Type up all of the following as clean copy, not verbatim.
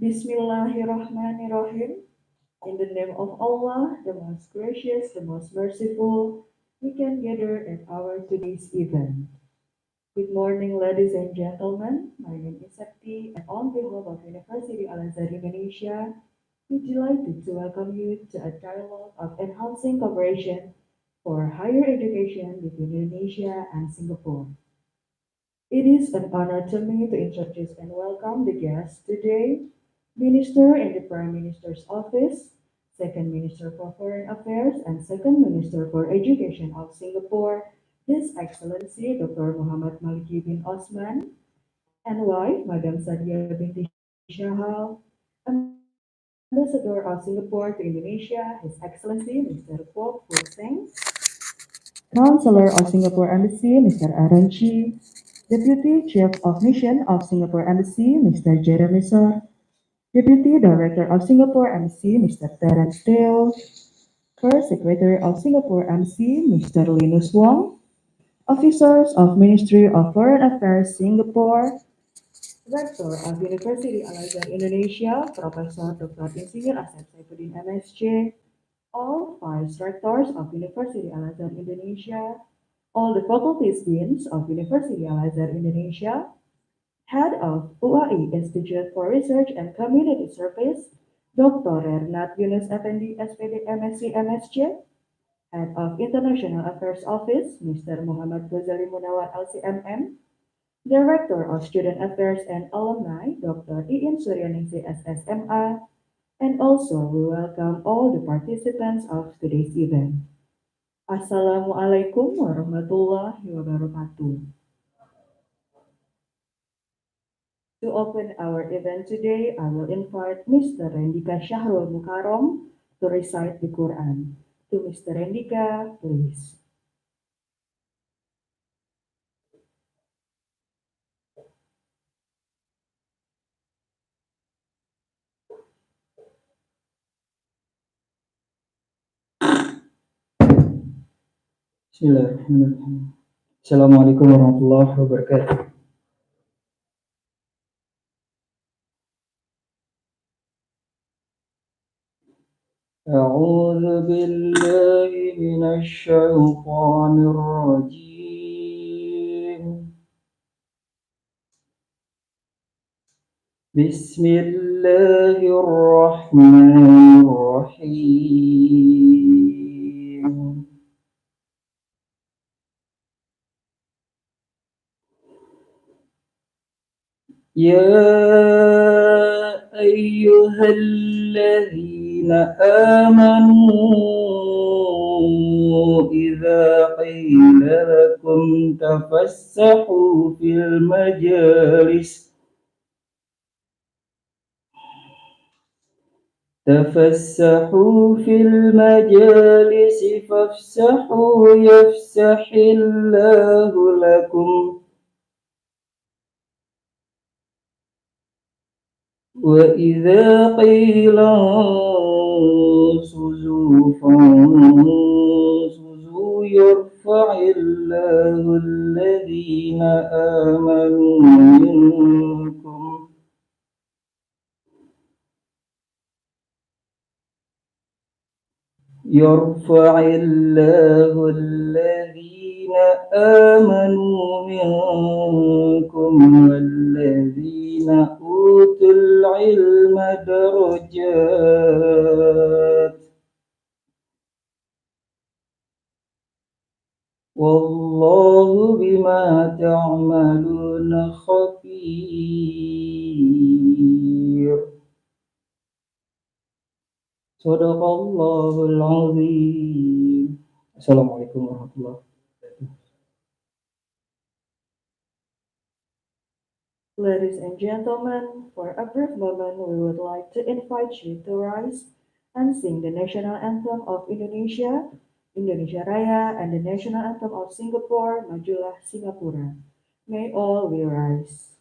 Bismillahirrahmanirrahim. In the name of Allah, the most gracious, the most merciful, we can gather at our today's event. Good morning, ladies and gentlemen. My name is Sakti, and on behalf of University Al-Azhar Indonesia, we're delighted to welcome you to a dialogue of enhancing cooperation for higher education between Indonesia and Singapore. It is an honor to me to introduce and welcome the guests today, Minister in the Prime Minister's Office, Second Minister for Foreign Affairs, and Second Minister for Education of Singapore, His Excellency Dr. Mohamad Maliki bin Osman, and wife, Madam Sadia binti Shahal, Ambassador of Singapore to Indonesia, His Excellency Mr. Kwok Fu Seng, Counselor of Singapore Embassy, Mr. Aaron Chi, Deputy Chief of Mission of Singapore Embassy, Mr. Jeremy Sor, Deputy Director of Singapore Embassy, Mr. Terence Teo, First Secretary of Singapore Embassy, Mr. Linus Wong, officers of Ministry of Foreign Affairs Singapore, Rector of University Al-Azhar Indonesia, Professor Dr. Insinyur Asep Saifuddin MSc, all Vice Rectors of University Al-Azhar Indonesia, all the faculties deans of University Al-Azhar Indonesia, Head of UAI Institute for Research and Community Service, Dr. Ernat Yunus Effendi, SPD, MSc, MSc, Head of International Affairs Office, Mr. Muhammad Ghazali Munawar, LCMM, Director of Student Affairs and Alumni, Dr. Iin Suryaningsih, SSMA, and also we welcome all the participants of today's event. Assalamualaikum warahmatullahi wabarakatuh. To open our event today, I will invite Mr. Rendika Syahrul Mukarom to recite the Quran. To Mr. Rendika, please. Bismillahirrahmanirrahim. Assalamualaikum warahmatullahi wabarakatuh. أعوذ بالله من الشيطان الرجيم. بسم الله الرحمن الرحيم. يا أيها الذين آمنوا إذا قيل لكم تفسحوا في المجالس فافسحوا يفسح الله لكم وإذا قيل انشزوا فانشزوا يرفع الله الذين آمنوا منكم والذين أوتوا العلم درجات والله بما تعملون خبير. Sadaqallahul azim. Assalamualaikum warahmatullahi wabarakatuh. Ladies and gentlemen, for a brief moment, we would like to invite you to rise and sing the National Anthem of Indonesia, Indonesia Raya, and the National Anthem of Singapore, Majulah Singapura. May all we rise.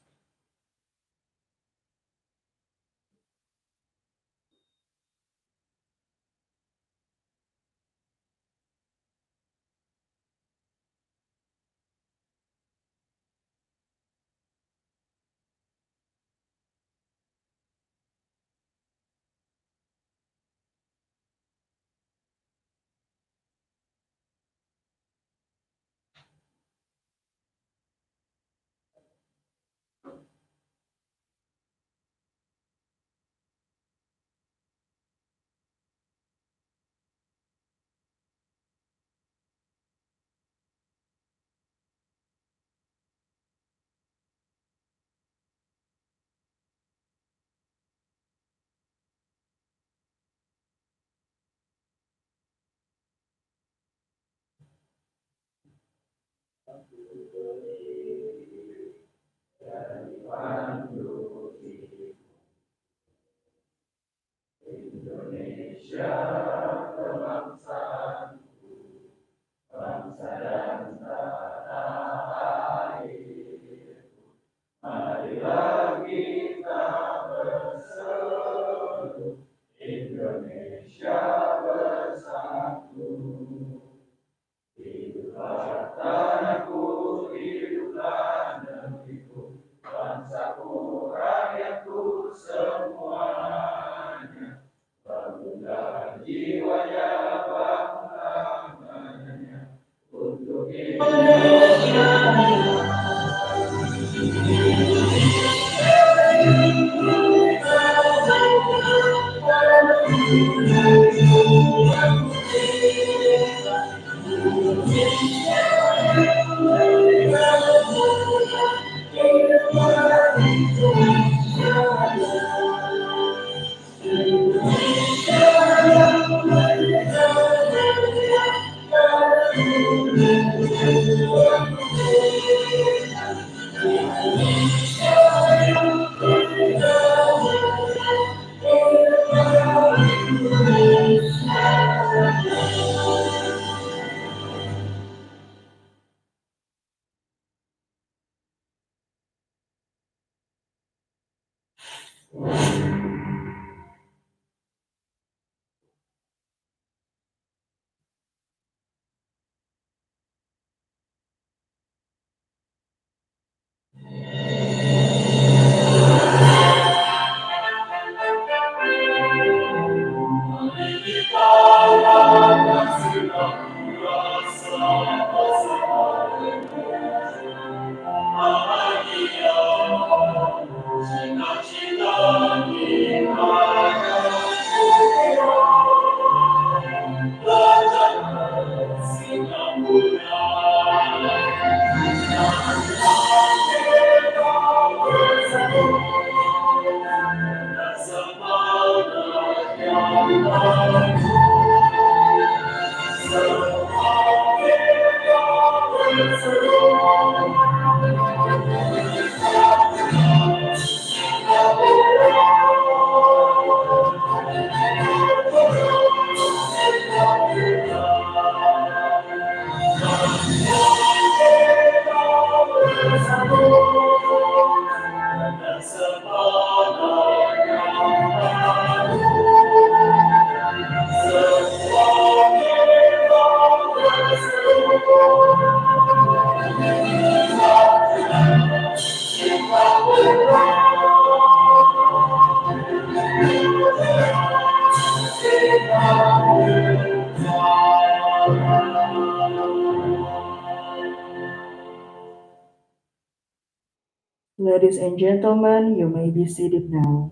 Ladies and gentlemen, you may be seated now.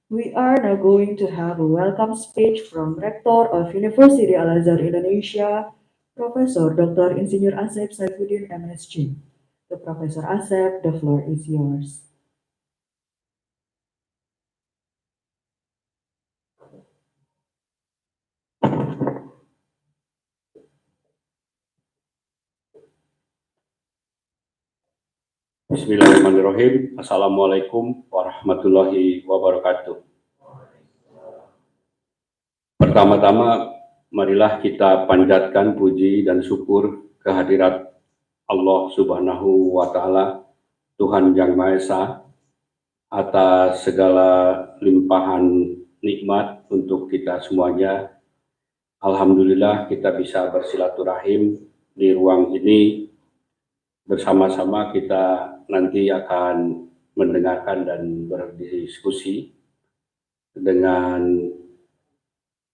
We are now going to have a welcome speech from Rector of University Al-Azhar Indonesia, Professor Dr. Insinyur Asep Saifuddin MSc. The Professor Asep, the floor is yours. Bismillahirrahmanirrahim. Assalamualaikum warahmatullahi wabarakatuh. Pertama-tama, marilah kita panjatkan puji dan syukur kehadirat Allah Subhanahu wa Ta'ala, Tuhan Yang Maha Esa, atas segala limpahan nikmat untuk kita semuanya. Alhamdulillah kita bisa bersilaturahim di ruang ini. Bersama-sama kita nanti akan mendengarkan dan berdiskusi dengan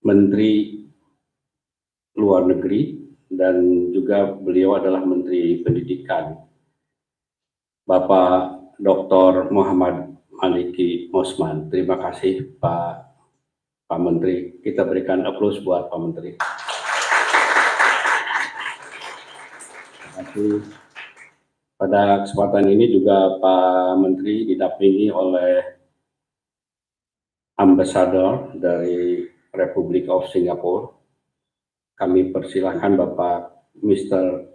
Menteri Luar Negeri dan juga beliau adalah Menteri Pendidikan, Bapak Dr. Mohamad Maliki Osman. Terima kasih Pak Menteri. Kita berikan aplaus buat Pak Menteri. Terima kasih. Pada kesempatan ini juga Pak Menteri didampingi oleh Ambassador dari Republik of Singapore, kami persilahkan Bapak Mr.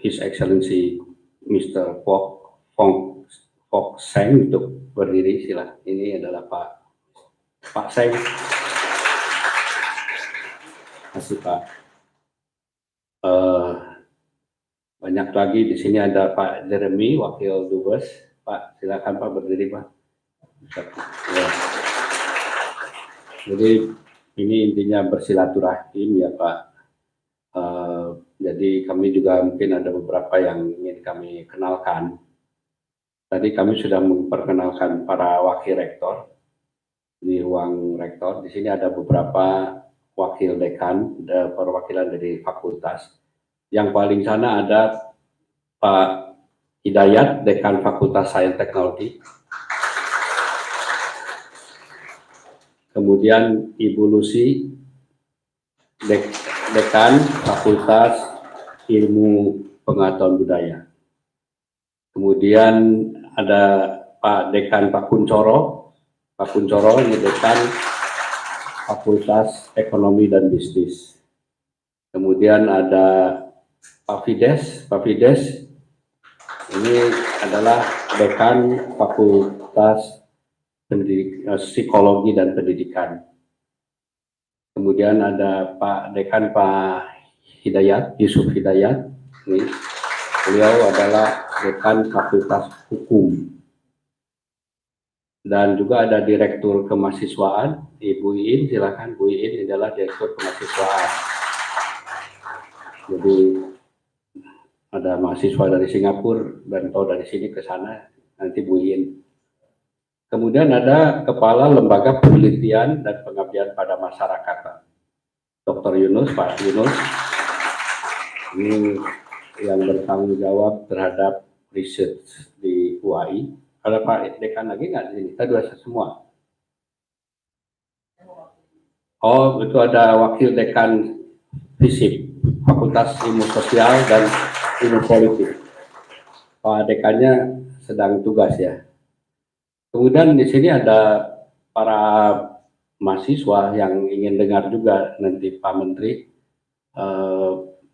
His Excellency Mr. Fok Seng untuk berdiri. Silakan. Ini adalah Pak Seng. Terima kasih Pak. Banyak lagi di sini ada Pak Jeremy, Wakil Dubes. Pak, silakan Pak berdiri Pak. Ya. Jadi ini intinya bersilaturahim ya Pak. Jadi kami juga mungkin ada beberapa yang ingin kami kenalkan. Tadi kami sudah memperkenalkan para wakil rektor di ruang rektor. Di sini ada beberapa wakil dekan, perwakilan dari fakultas. Yang paling sana ada Pak Hidayat, dekan Fakultas Sains Teknologi. Kemudian Ibu Lucy, dekan Fakultas Ilmu Pengetahuan Budaya. Kemudian ada Pak Dekan Pak Kuncoro. Pak Kuncoro ini dekan Fakultas Ekonomi dan Bisnis. Kemudian ada Pak Fides. Pak Fides ini adalah dekan Fakultas Psikologi dan Pendidikan. Kemudian ada Pak Dekan Pak Hidayat, Yusuf Hidayat. Ini, beliau adalah dekan Fakultas Hukum. Dan juga ada Direktur Kemahasiswaan, Ibu Iin, silakan Bu Iin, ini adalah Direktur Kemahasiswaan. Jadi ada mahasiswa dari Singapura dan atau dari sini ke sana, nanti Bu Iin. Kemudian ada Kepala Lembaga Penelitian dan Pengabdian pada Masyarakat, Dr. Yunus, Pak Yunus. Ini yang bertanggung jawab terhadap riset di UAI. Ada Pak Dekan lagi nggak di sini? Kita dua semua. Oh, itu ada Wakil Dekan FISIP, Fakultas Ilmu Sosial dan Ilmu Politik. Pak Dekannya sedang tugas ya. Kemudian di sini ada para mahasiswa yang ingin dengar juga nanti Pak Menteri,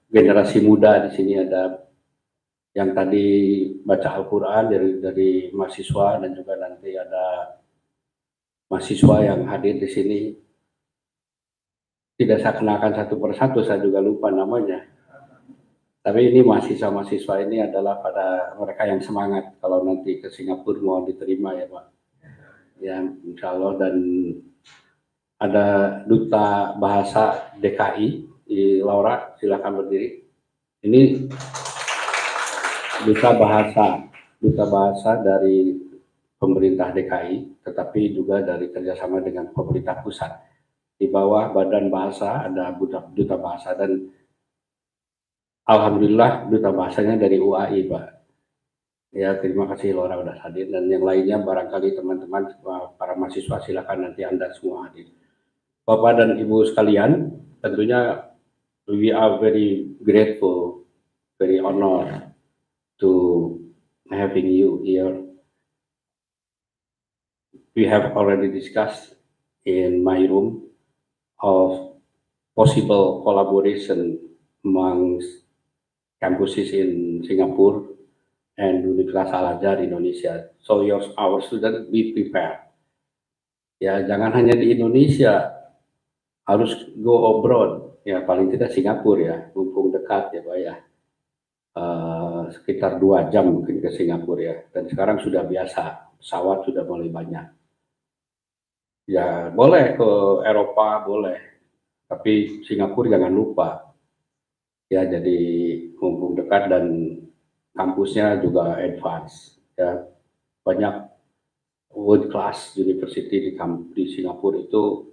generasi muda. Di sini ada yang tadi baca Al-Quran dari mahasiswa, dan juga nanti ada mahasiswa yang hadir di sini. Tidak saya kenalkan satu persatu, saya juga lupa namanya. Tapi ini mahasiswa ini adalah pada mereka yang semangat kalau nanti ke Singapura mau diterima ya Pak. Ya insya Allah. Dan ada Duta Bahasa DKI, Laura silakan berdiri. Ini Duta Bahasa dari pemerintah DKI, tetapi juga dari kerjasama dengan pemerintah pusat. Di bawah Badan Bahasa ada Duta Bahasa, dan alhamdulillah Duta Bahasanya dari UAI, Pak. Ya, terima kasih Laura sudah hadir, dan yang lainnya barangkali teman-teman para mahasiswa silakan nanti Anda semua hadir. Bapak dan Ibu sekalian, tentunya we are very grateful, very honored to having you here. We have already discussed in my room of possible collaboration amongst campuses in Singapore and Universitas al-azhar Indonesia. So our students be prepared. Ya, jangan hanya di Indonesia, harus go abroad. Ya, paling tidak Singapura ya, mumpung dekat ya Pak ya. Sekitar 2 jam mungkin ke Singapura ya. Dan sekarang sudah biasa, pesawat sudah mulai banyak. Ya, boleh ke Eropa, boleh. Tapi Singapura jangan lupa. Ya, jadi mumpung dekat dan kampusnya juga advance. Ya, banyak world class university di Singapura itu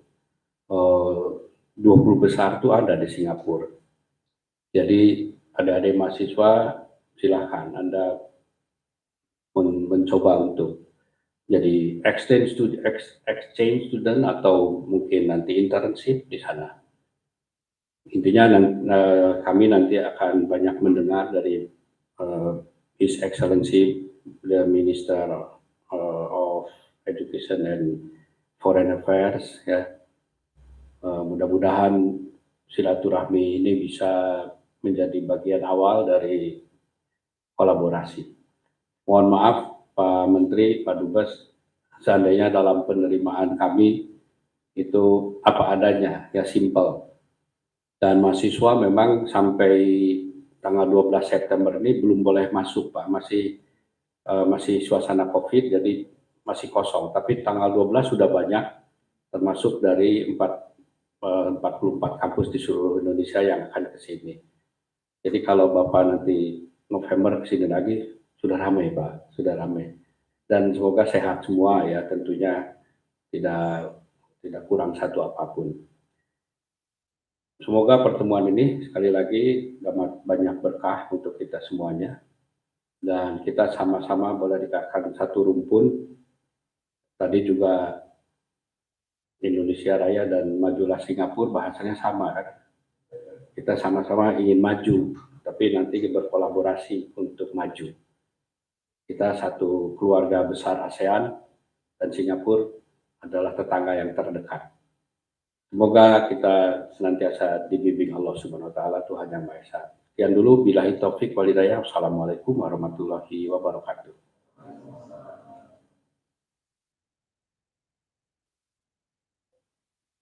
20 besar itu ada di Singapura. Jadi adik-adik mahasiswa silahkan Anda mencoba untuk jadi exchange student atau mungkin nanti internship di sana. Intinya kami nanti akan banyak mendengar dari His Excellency the Minister of Education and Foreign Affairs ya. Mudah-mudahan silaturahmi ini bisa menjadi bagian awal dari kolaborasi. Mohon maaf Pak Menteri, Pak Dubes, seandainya dalam penerimaan kami itu apa adanya, ya simple. Dan mahasiswa memang sampai tanggal 12 September ini belum boleh masuk Pak, masih suasana COVID, jadi masih kosong. Tapi tanggal 12 sudah banyak, termasuk dari 44 kampus di seluruh Indonesia yang akan ke sini. Jadi kalau Bapak nanti November ke sini lagi, sudah ramai Pak, sudah ramai. Dan semoga sehat semua ya, tentunya tidak kurang satu apapun. Semoga pertemuan ini sekali lagi dapat banyak berkah untuk kita semuanya. Dan kita sama-sama boleh dikatakan satu rumpun. Tadi juga Indonesia Raya dan Majulah Singapura bahasanya sama kan. Kita sama-sama ingin maju, tapi nanti berkolaborasi untuk maju. Kita satu keluarga besar ASEAN dan Singapura adalah tetangga yang terdekat. Semoga kita senantiasa dibimbing Allah Subhanahu wa taala, Tuhan Yang Maha Esa. Sekian dulu, billahi taufik wal hidayah. Wassalamualaikum warahmatullahi wabarakatuh.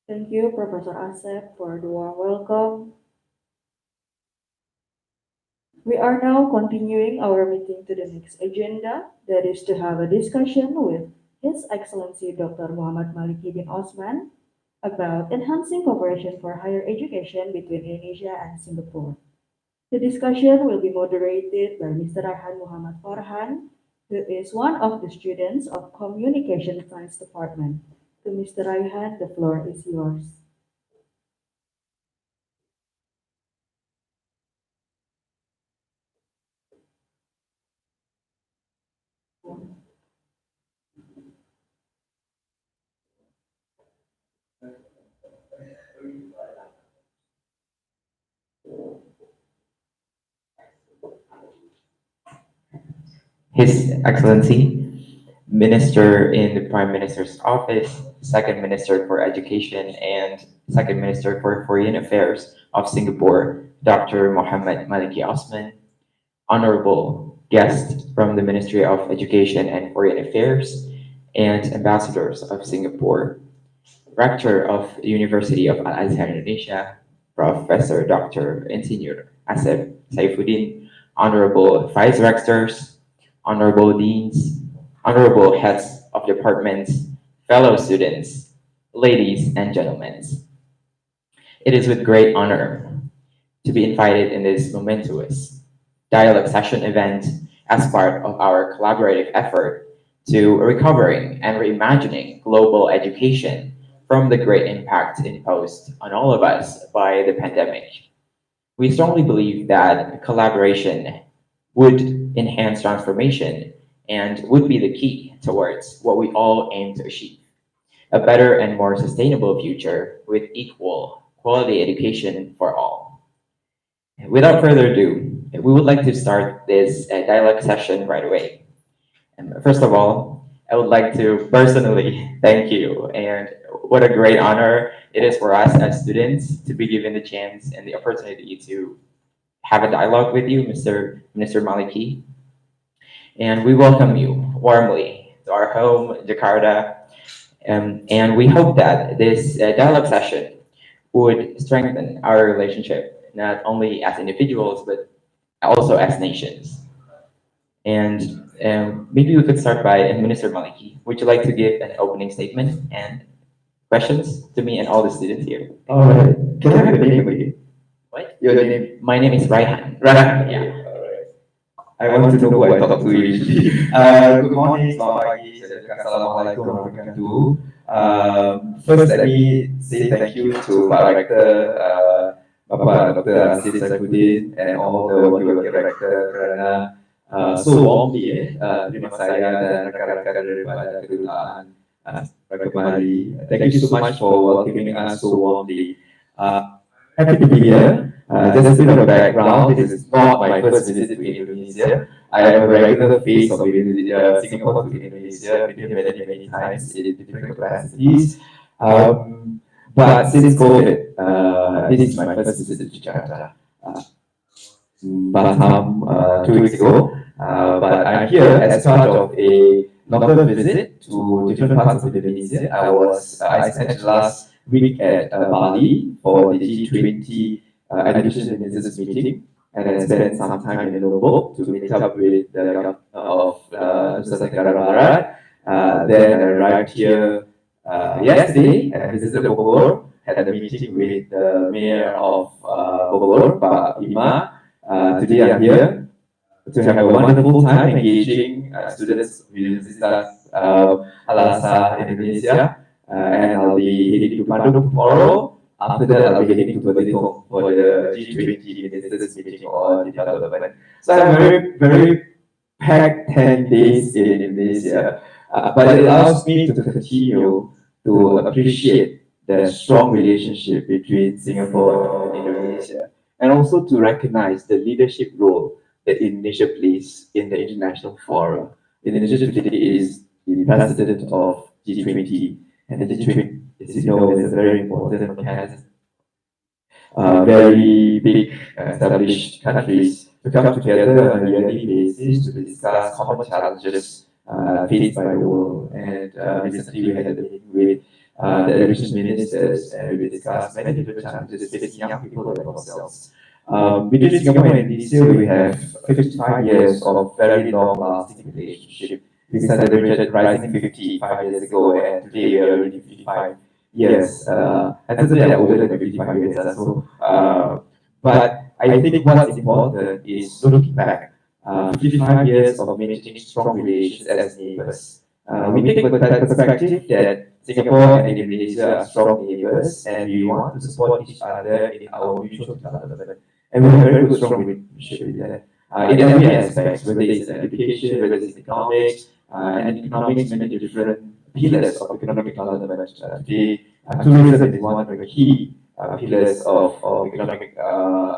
Thank you, Professor Asep, for the warm welcome. We are now continuing our meeting to the next agenda, that is to have a discussion with His Excellency Dr. Mohamad Maliki bin Osman about enhancing cooperation for higher education between Indonesia and Singapore. The discussion will be moderated by Mr. Raihan Muhammad Farhan, who is one of the students of Communication Science Department. To Mr. Raihan, the floor is yours. His Excellency, Minister in the Prime Minister's Office, Second Minister for Education, and Second Minister for Foreign Affairs of Singapore, Dr. Mohamad Maliki Osman, honorable guests from the Ministry of Education and Foreign Affairs, and ambassadors of Singapore, Rector of the University of al-azhar, Indonesia, Professor Dr. Insinyur Asep Saifuddin, honorable vice rectors, honorable deans, honorable heads of departments, fellow students, ladies and gentlemen. It is with great honor to be invited in this momentous dialogue session event as part of our collaborative effort to recovering and reimagining global education from the great impact imposed on all of us by the pandemic. We strongly believe that collaboration would enhance transformation and would be the key towards what we all aim to achieve: a better and more sustainable future with equal quality education for all. Without further ado, we would like to start this dialogue session right away. First of all, I would like to personally thank you, and what a great honor it is for us as students to be given the chance and the opportunity to have a dialogue with you, Minister Maliki. And we welcome you warmly to our home, Jakarta. And we hope that this dialogue session would strengthen our relationship, not only as individuals, but also as nations. And maybe we could start by Minister Maliki. Would you like to give an opening statement and questions to me and all the students here? All right. Can I have your name again? What? Your name? My name is Raihan. Right. Yeah. I want to know who I talk to usually. Good morning, selamat pagi, assalamualaikum warahmatullahi wabarakatuh. First, let me say thank you to Pak Rector, Bapak Dr. Asif Saifuddin, and all the Wakil Rector kerana so warmly terima saya dan rakan-rakan daripada kedutaan kemari. Thank you so much for welcoming us so warmly. Happy to be here. Just a bit of background, this is not my first visit to Indonesia. I am a regular face of Singapore to Indonesia, been here many times in different capacities. But since COVID, this is my first visit to Jakarta. Batam 2 weeks ago, but I'm here as part of a longer visit to different parts of Indonesia. I spent last week at Bali for the G20 Education Ministers meeting, and then spent some time in Lombok to meet up with the governor of Nusantara. Then I arrived here yesterday and visited Bogor, had a meeting with the mayor of Bogor, Pak Bima. Today I'm here to have a wonderful time engaging students of Universitas al-azhar Indonesia, and I'll be heading to Bandung tomorrow. After that, I'll be heading to Berlin for the G20 Ministers meeting on development. So I'm very packed 10 days in Indonesia, but it allows me to continue to appreciate the strong relationship between Singapore and Indonesia, and also to recognize the leadership role that Indonesia plays in the international forum. Indonesia today is the president of G20, and the G20, as you know, is a very important mechanism. Very big established countries to come together on a yearly basis to discuss common challenges faced by the world. And recently we had a meeting with the education ministers, and we discussed many different challenges facing young people like ourselves. Between Singapore and Indonesia, we have 55 years of very long-lasting relationship. We celebrated Rising 55 years ago, and today we are already 55 years. And certainly they're older than 55 years. But I think what's important is looking back. 55 years of maintaining strong relations as neighbors. We take that perspective that Singapore and Indonesia are strong neighbors, and we want to support each other in our mutual development. And we have a very good, strong relationship with that. In every aspect, whether it's education, whether it's economics, and economics, many different pillars of economic development. Today, tourism is one of the key pillars of economic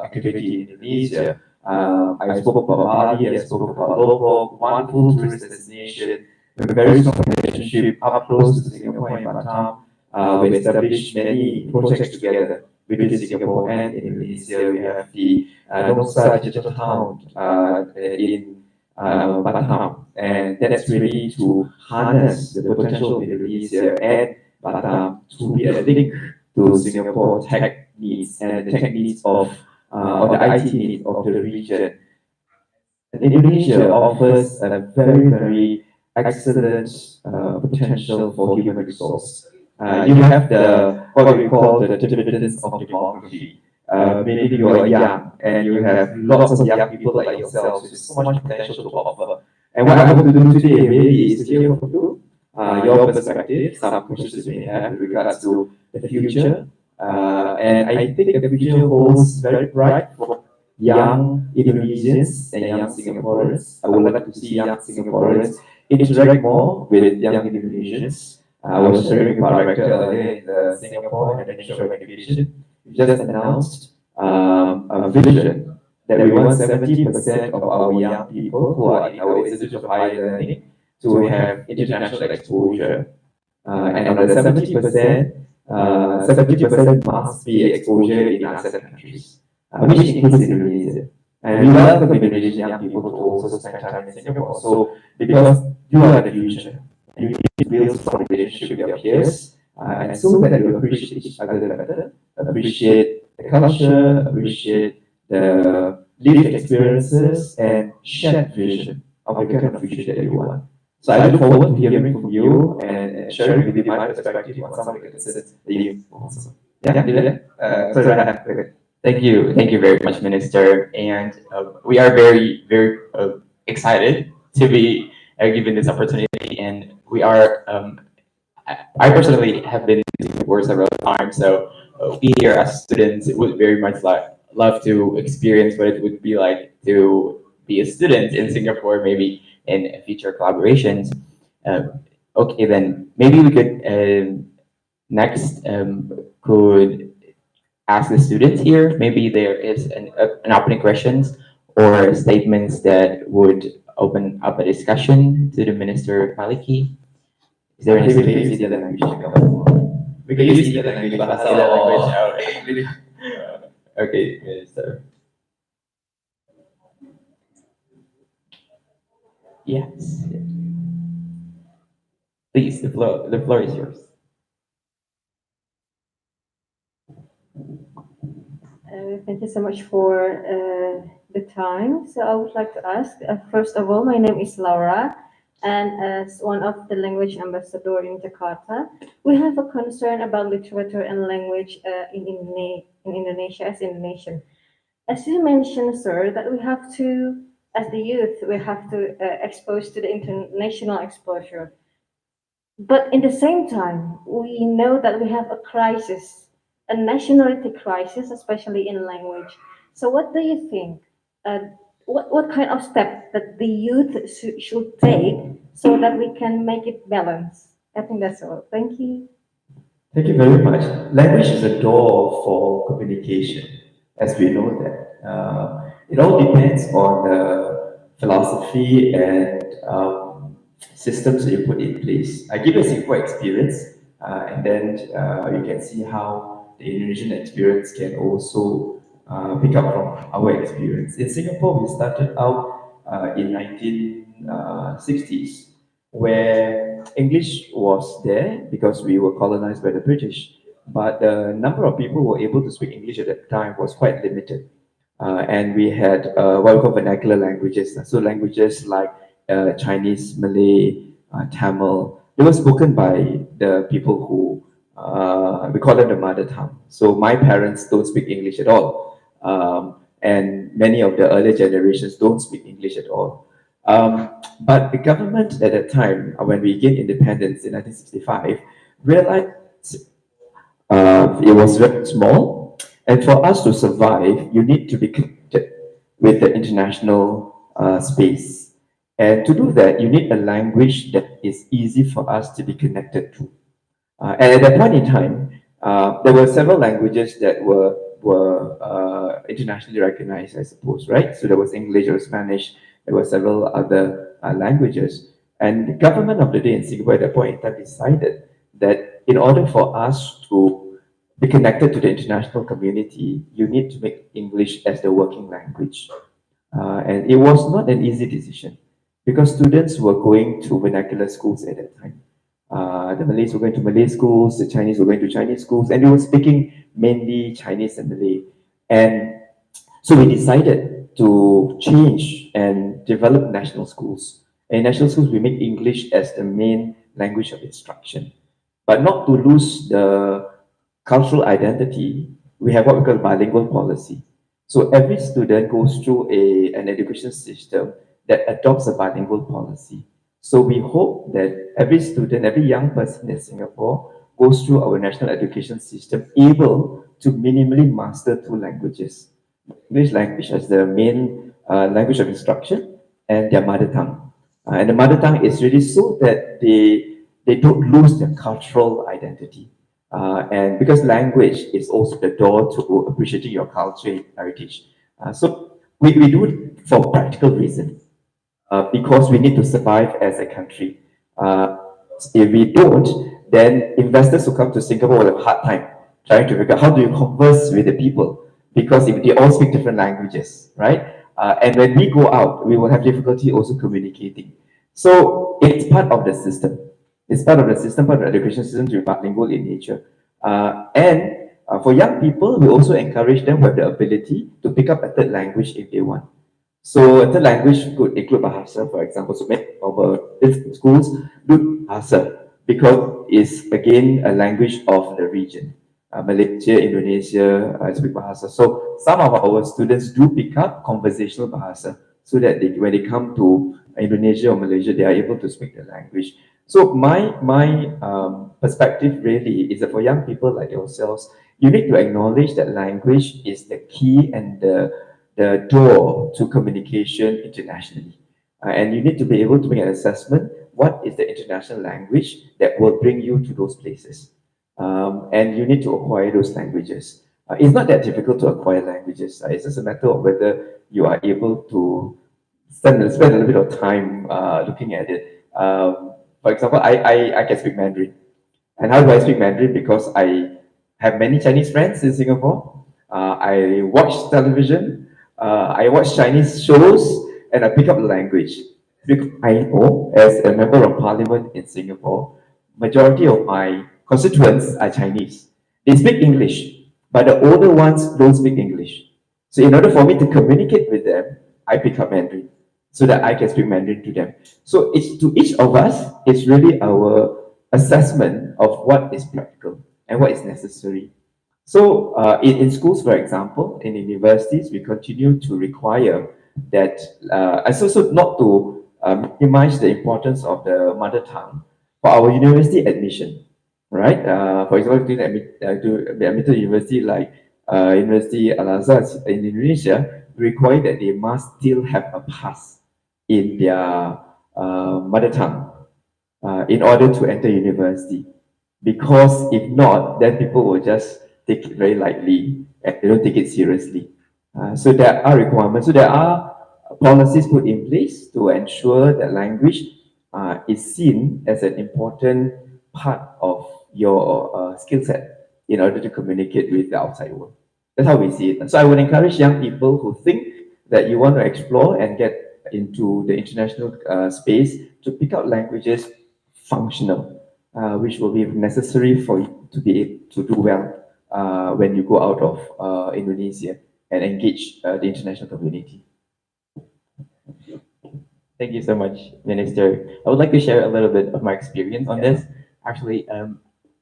activity in Indonesia. I spoke about Bali, I spoke about Lombok, wonderful tourist destination, with a very strong relationship up close to Singapore and Batam. We established many projects together between Singapore and Indonesia. We have the Nusa Digital Town in Batam, and that's really to harness the potential of Indonesia and Batam to be a link to Singapore tech needs and the tech needs of or the IT needs of the region. And Indonesia offers a very excellent potential for human resource. You have what we call the dividends of demography. Meaning you are young and you have lots of young people like yourselves with so much potential to offer. And what I hope to do today really is to hear from you, your perspective, some questions you may have with regards to the future. And I think the future holds very bright for young Indonesians and young Singaporeans. I would like to see young Singaporeans interact more with young Indonesians. I was sharing with our director earlier in the Singapore International Organization. We just announced a vision that we want 70% of our young people who are in our Institute of Higher Learning to have international exposure. And on the 70%, 70% must be exposure in ASEAN countries, which includes Indonesia. And we welcome Indonesian young people to also spend time in Singapore. So, because you are the future, you need to build strong relationship with your peers, and so that you appreciate each other better, appreciate the culture, appreciate the lived experiences, and shared vision of the kind of future that you want. So I look forward to hearing from you and sharing with you my perspective on some of the concerns that you also. Thank you very much, Minister. And we are very excited to be given this opportunity. And we are, I personally have been to Singapore several times, so we here as students would very much love to experience what it would be like to be a student in Singapore, maybe in future collaborations. Okay, then maybe we could next could ask the students here. Maybe there is an opening questions or statements that would open up a discussion to the Minister Maliki. Is there any statements that we should go? We can use either language, bahasa Either or language. Okay, Minister. Yes. Please, the floor is yours. Thank you so much for the time. So I would like to ask, first of all, my name is Laura, and as one of the language ambassador in Jakarta, we have a concern about literature and language in Indonesia as Indonesian. As you mentioned, sir, that we have to, as the youth, we have to expose to the international exposure. But in the same time, we know that we have a crisis, a nationality crisis, especially in language. So, what do you think? What kind of step that the youth should take so that we can make it balance? I think that's all. Thank you. Thank you very much. Language is a door for communication, as we know that. It all depends on the philosophy and systems that you put in place. I give you a simple experience, and then you can see how the Indonesian experience can also pick up from our experience. In Singapore, we started out in 1960s, where English was there because we were colonized by the British, but the number of people who were able to speak English at that time was quite limited. And we had what we call vernacular languages. So languages like Chinese, Malay, Tamil, they were spoken by the people who we call them the mother tongue. So my parents don't speak English at all, and many of the earlier generations don't speak English at all. But the government at that time, when we gained independence in 1965, realized it was very small, and for us to survive, you need to be connected with the international space. And to do that, you need a language that is easy for us to be connected to. And at that point in time, there were several languages that were internationally recognized, I suppose, right? So there was English, there was Spanish, there were several other languages. And the government of the day in Singapore at that point in time decided that in order for us to be connected to the international community, you need to make English as the working language. And it was not an easy decision because students were going to vernacular schools at that time. The Malays were going to Malay schools, the Chinese were going to Chinese schools, and they were speaking mainly Chinese and Malay. And so we decided to change and develop national schools. In national schools, we make English as the main language of instruction. But not to lose the cultural identity, we have what we call bilingual policy. So every student goes through an education system that adopts a bilingual policy. So we hope that every student, every young person in Singapore goes through our national education system able to minimally master two languages. English language as the main language of instruction and their mother tongue. And the mother tongue is really so that they don't lose their cultural identity. And because language is also the door to appreciating your culture and heritage. So we do it for practical reason because we need to survive as a country. If we don't, then investors who come to Singapore will have a hard time trying to figure out how do you converse with the people because if they all speak different languages, right? And when we go out, we will have difficulty also communicating. So it's part of the system. It's part of the system, part of the education system to be bilingual in nature. And for young people, we also encourage them with the ability to pick up a third language if they want. So a third language could include Bahasa, for example. So many of our schools do Bahasa because it's again a language of the region. Malaysia, Indonesia speak Bahasa. So some of our students do pick up conversational Bahasa so that when they come to Indonesia or Malaysia, they are able to speak the language. So my perspective really is that for young people like yourselves, you need to acknowledge that language is the key and the door to communication internationally. And you need to be able to make an assessment, what is the international language that will bring you to those places? And you need to acquire those languages. It's not that difficult to acquire languages. It's just a matter of whether you are able to spend a little bit of time looking at it. For example, I can speak Mandarin. And how do I speak Mandarin? Because I have many Chinese friends in Singapore. I watch television, I watch Chinese shows, and I pick up the language. Because I know, as a member of parliament in Singapore, majority of my constituents are Chinese. They speak English, but the older ones don't speak English. So in order for me to communicate with them, I pick up Mandarin so that I can speak Mandarin to them. So it's to each of us, it's really our assessment of what is practical and what is necessary. So in schools, for example, in universities, we continue to require that, so not to minimize the importance of the mother tongue for our university admission, right? For example, to be admitted to university like University al-azhar in Indonesia, require that they must still have a pass in their mother tongue in order to enter university. Because if not, then people will just take it very lightly and they don't take it seriously. So there are requirements. So there are policies put in place to ensure that language is seen as an important part of your skill set in order to communicate with the outside world. That's how we see it. So I would encourage young people who think that you want to explore and get into the international space to pick up languages functional, which will be necessary for you to be able to do well when you go out of Indonesia and engage the international community. Thank you so much, Minister. I would like to share a little bit of my experience on this. Actually,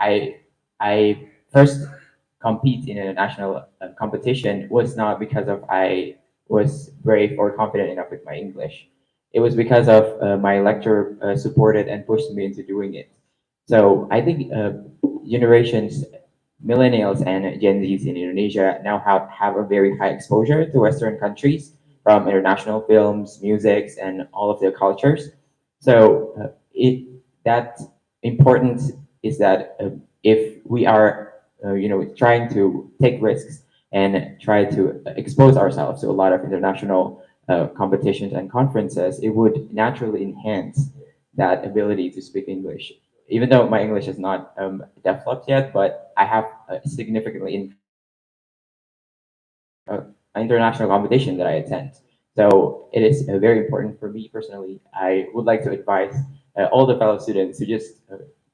I first compete in a national competition was not because of I was brave or confident enough with my English. It was because of my lecturer supported and pushed me into doing it. So I think generations, millennials and Gen Zs in Indonesia now have a very high exposure to Western countries from international films, musics, and all of their cultures. So it that important is that if we are trying to take risks and try to expose ourselves to a lot of international competitions and conferences, it would naturally enhance that ability to speak English. Even though my English is not developed yet, but I have significantly international competition that I attend. So it is very important for me personally. I would like to advise all the fellow students to just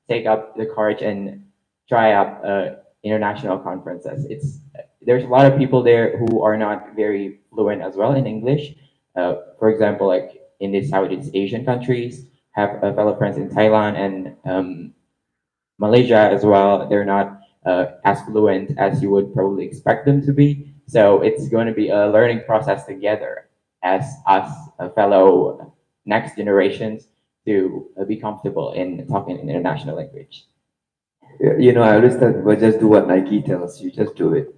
take up the courage and try out international conferences. There's a lot of people there who are not very fluent as well in English. For example, like in the Southeast Asian countries, have fellow friends in Thailand and Malaysia as well. They're not as fluent as you would probably expect them to be. So it's going to be a learning process together as us, fellow next generations, to be comfortable in talking in international language. You know, I always tell people just do what Nike tells you, just do it.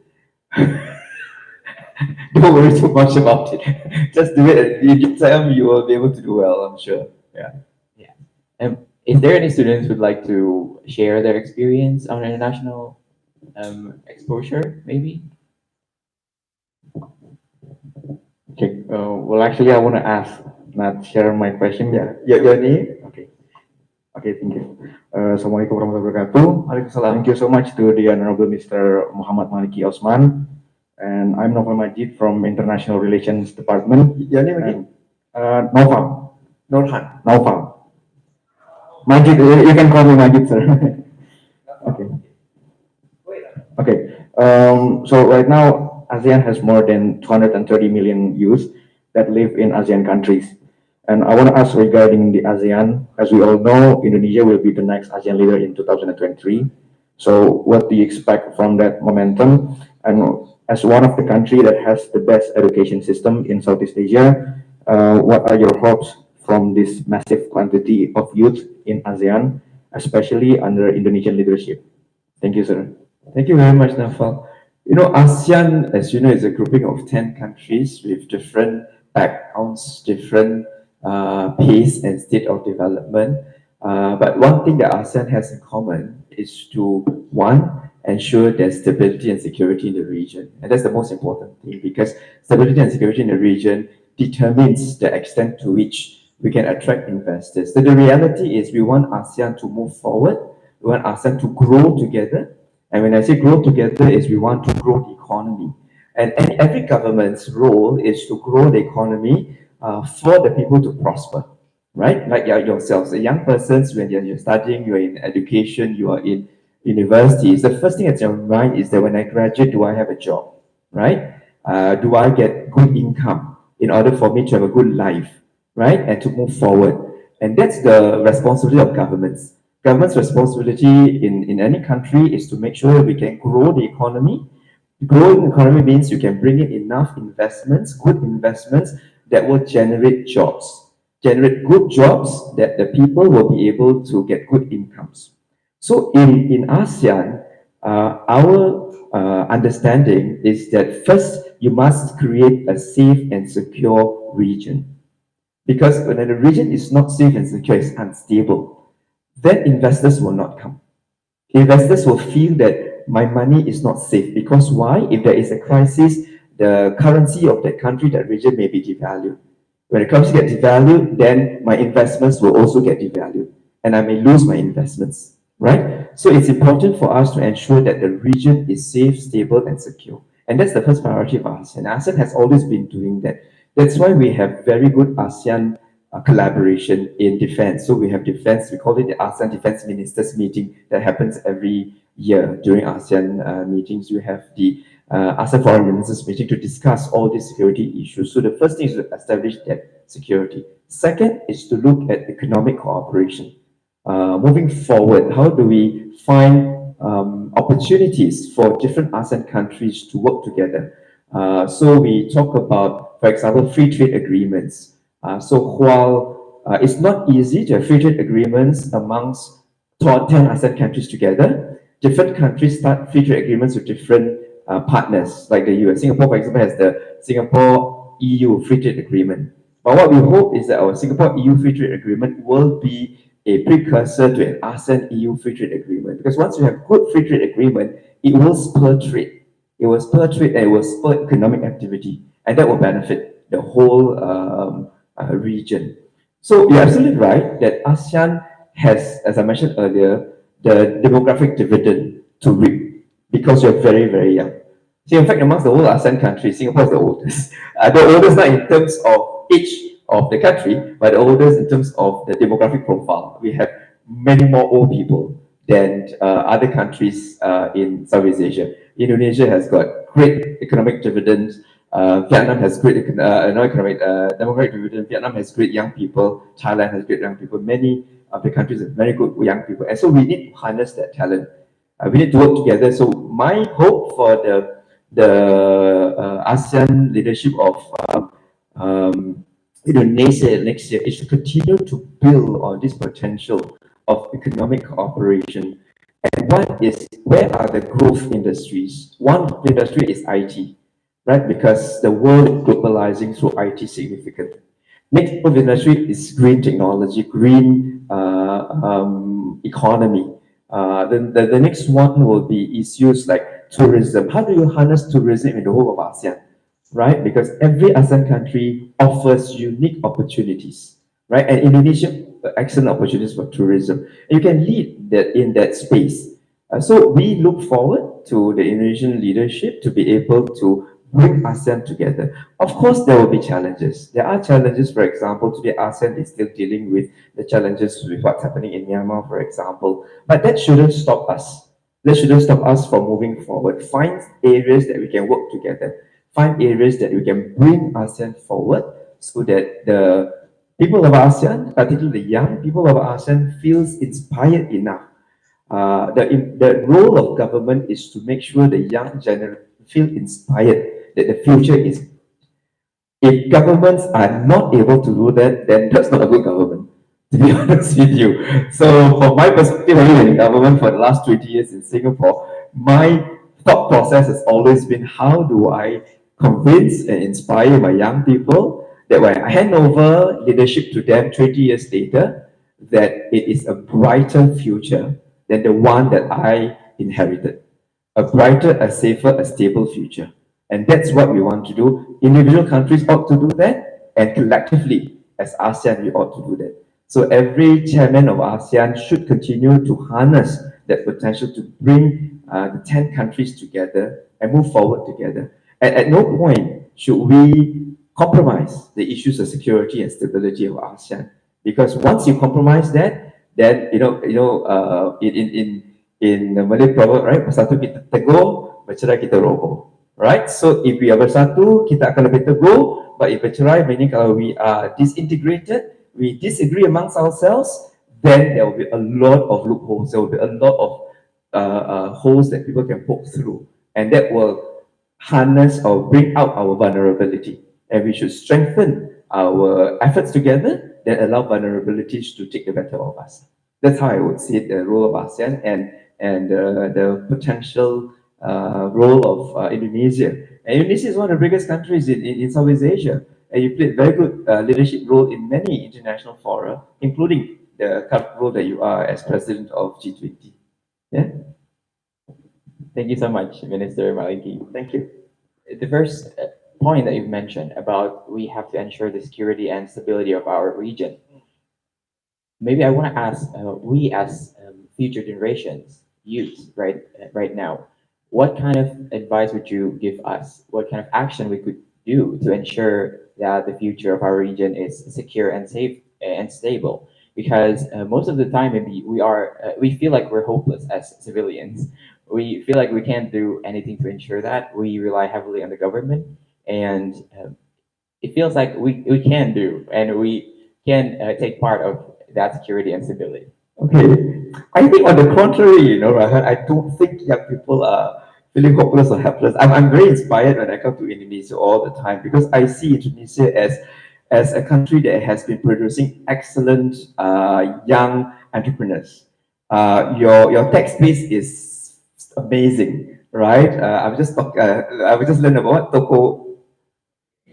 Don't worry too much about it. Just do it, and you give time, you will be able to do well, I'm sure. Yeah. Yeah. Is there any students who'd like to share their experience on international exposure, maybe? Okay. Well, actually, I want to ask, not share my question. Yeah. Your name? Okay. Okay. Thank you. Assalamualaikum warahmatullahi wabarakatuh. Waalaikumsalam. Thank you so much to the Honorable Mr. Mohamad Maliki Osman. And I'm Novel Majid from International Relations Department. Your name again? Noval. Norhan. Noval. Majid, you can call me Majid, sir. Okay. Okay. So right now, ASEAN has more than 230 million youth that live in ASEAN countries. And I want to ask regarding the ASEAN, as we all know, Indonesia will be the next ASEAN leader in 2023. So what do you expect from that momentum? And as one of the country that has the best education system in Southeast Asia, what are your hopes from this massive quantity of youth in ASEAN, especially under Indonesian leadership? Thank you, sir. Thank you very much, Nafal. You know, ASEAN, as you know, is a grouping of 10 countries with different backgrounds, different pace and state of development. But one thing that ASEAN has in common is to, one, ensure there's stability and security in the region. And that's the most important thing, because stability and security in the region determines the extent to which we can attract investors. So the reality is we want ASEAN to move forward, We want ASEAN to grow together. And when I say grow together, is we want to grow the economy. And every government's role is to grow the economy for the people to prosper, right? Like yourselves, the young persons, when you're studying, you're in education, you are in universities, the first thing that's in your mind is that when I graduate, do I have a job, right? Do I get good income in order for me to have a good life, right? And to move forward. And that's the responsibility of governments. Government's responsibility in any country is to make sure that we can grow the economy. Growing the economy means you can bring in enough investments, good investments that will generate jobs, generate good jobs that the people will be able to get good incomes. So in ASEAN, our understanding is that first you must create a safe and secure region. Because when a region is not safe and secure, it's unstable, then investors will not come. Investors will feel that my money is not safe because why? If there is a crisis, the currency of that country, that region may be devalued. When the currency gets devalued, then my investments will also get devalued and I may lose my investments, right? So it's important for us to ensure that the region is safe, stable, and secure. And that's the first priority of ASEAN. ASEAN has always been doing that. That's why we have very good ASEAN collaboration in defense. So we have defense, we call it the ASEAN Defense Ministers meeting that happens every year during ASEAN meetings. We have the ASEAN Foreign Ministers meeting to discuss all these security issues. So the first thing is to establish that security. Second is to look at economic cooperation. Moving forward, how do we find opportunities for different ASEAN countries to work together? So we talk about, for example, free trade agreements. So while it's not easy to have free trade agreements amongst 10 ASEAN countries together, different countries start free trade agreements with different partners, like the US. Singapore, for example, has the Singapore-EU free trade agreement. But what we hope is that our Singapore-EU free trade agreement will be a precursor to an ASEAN-EU free trade agreement. Because once you have good free trade agreement, it will spur trade. It will spur trade and it will spur economic activity. And that will benefit the whole region. So you're absolutely right that ASEAN has, as I mentioned earlier, the demographic dividend to reap because you're very, very young. See, in fact, amongst the whole ASEAN countries, Singapore is the oldest. The oldest not in terms of age of the country, but the oldest in terms of the demographic profile. We have many more old people than other countries in Southeast Asia. Indonesia has got great economic dividends. Vietnam has great demographic dividend. Vietnam has great young people. Thailand has great young people. Many of the countries have very good young people. And so we need to harness that talent. We need to work together. So my hope for the ASEAN leadership of Indonesia next year is to continue to build on this potential of economic cooperation. And where are the growth industries? One industry is IT, right? Because the world is globalizing through IT significantly. Next growth industry is green technology, green economy. The next one will be issues like tourism. How do you harness tourism in the whole of ASEAN? Right? Because every ASEAN country offers unique opportunities, right? And Indonesia, excellent opportunities for tourism. And you can lead that in that space. So we look forward to the Indonesian leadership to be able to bring ASEAN together. Of course, there will be challenges. There are challenges, for example, today ASEAN is still dealing with the challenges with what's happening in Myanmar, for example. But that shouldn't stop us. That shouldn't stop us from moving forward. Find areas that we can work together. Find areas that we can bring ASEAN forward so that the people of ASEAN, particularly the young people of ASEAN, feels inspired enough. The role of government is to make sure the young generation feel inspired that the future is. If governments are not able to do that, then that's not a good government, to be honest with you. So from my perspective, I've been in government for the last 20 years in Singapore. My thought process has always been, how do I convince and inspire my young people that when I hand over leadership to them 20 years later, that it is a brighter future than the one that I inherited. A brighter, a safer, a stable future. And that's what we want to do. Individual countries ought to do that, and collectively, as ASEAN, we ought to do that. So every chairman of ASEAN should continue to harness that potential to bring the 10 countries together and move forward together. At no point should we compromise the issues of security and stability of ASEAN, because once you compromise that, then in the Malay proverb, right? Bersatu kita teguh, bercerai kita roboh, right? So if we are bersatu, kita akan lebih teguh. But if bercerai, meaning kalau we are disintegrated, we disagree amongst ourselves, then there will be a lot of loopholes. There will be a lot of holes that people can poke through, and that will harness or bring out our vulnerability. And we should strengthen our efforts together that allow vulnerabilities to take the better of us. That's how I would see the role of ASEAN and the potential role of Indonesia. And Indonesia is one of the biggest countries in Southeast Asia, and you played very good leadership role in many international fora, including the current role that you are as president of G20. Yeah. Thank you so much, Minister Maliki. Thank you. The first point that you've mentioned about we have to ensure the security and stability of our region. Maybe I want to ask, we as future generations, youth, right now, what kind of advice would you give us? What kind of action we could do to ensure that the future of our region is secure and safe and stable? Because most of the time, maybe we feel like we're hopeless as civilians. We feel like we can't do anything to ensure that. We rely heavily on the government, and it feels like we can do, and we can take part of that security and stability. Okay. I think on the contrary, Rahan, I don't think young people are feeling hopeless or helpless. I'm very inspired when I come to Indonesia all the time, because I see Indonesia as a country that has been producing excellent young entrepreneurs. Your tech space is amazing, right? I've just learned about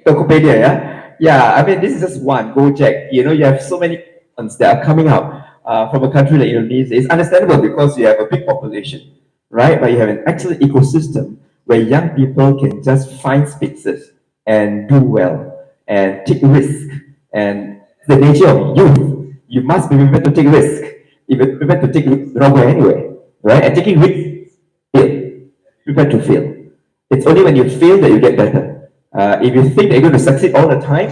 Tokopedia, yeah? Yeah, I mean, this is just one, Gojek. You have so many ones that are coming out from a country like Indonesia. It's understandable because you have a big population, right? But you have an excellent ecosystem where young people can just find spaces and do well and take risk. And the nature of youth, you must be prepared to take risk. Even prepared to take risk the wrong way anyway, right? And taking risk, fail. Prepared to fail. It's only when you fail that you get better. If you think that you're going to succeed all the time,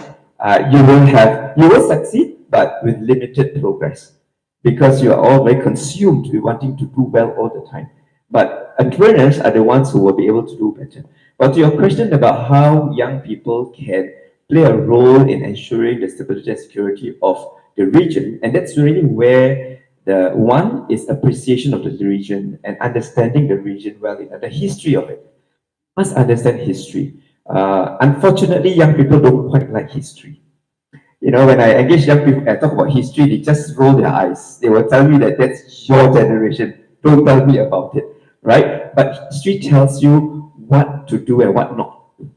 you will succeed, but with limited progress, because you are all very consumed with wanting to do well all the time. But entrepreneurs are the ones who will be able to do better. But to your question about how young people can play a role in ensuring the stability and security of the region, and that's really where the one is appreciation of the region and understanding the region well, the history of it. Must understand history. Unfortunately, young people don't quite like history. When I engage young people and talk about history, they just roll their eyes. They will tell me that that's your generation. Don't tell me about it, right? But history tells you what to do and what not to do.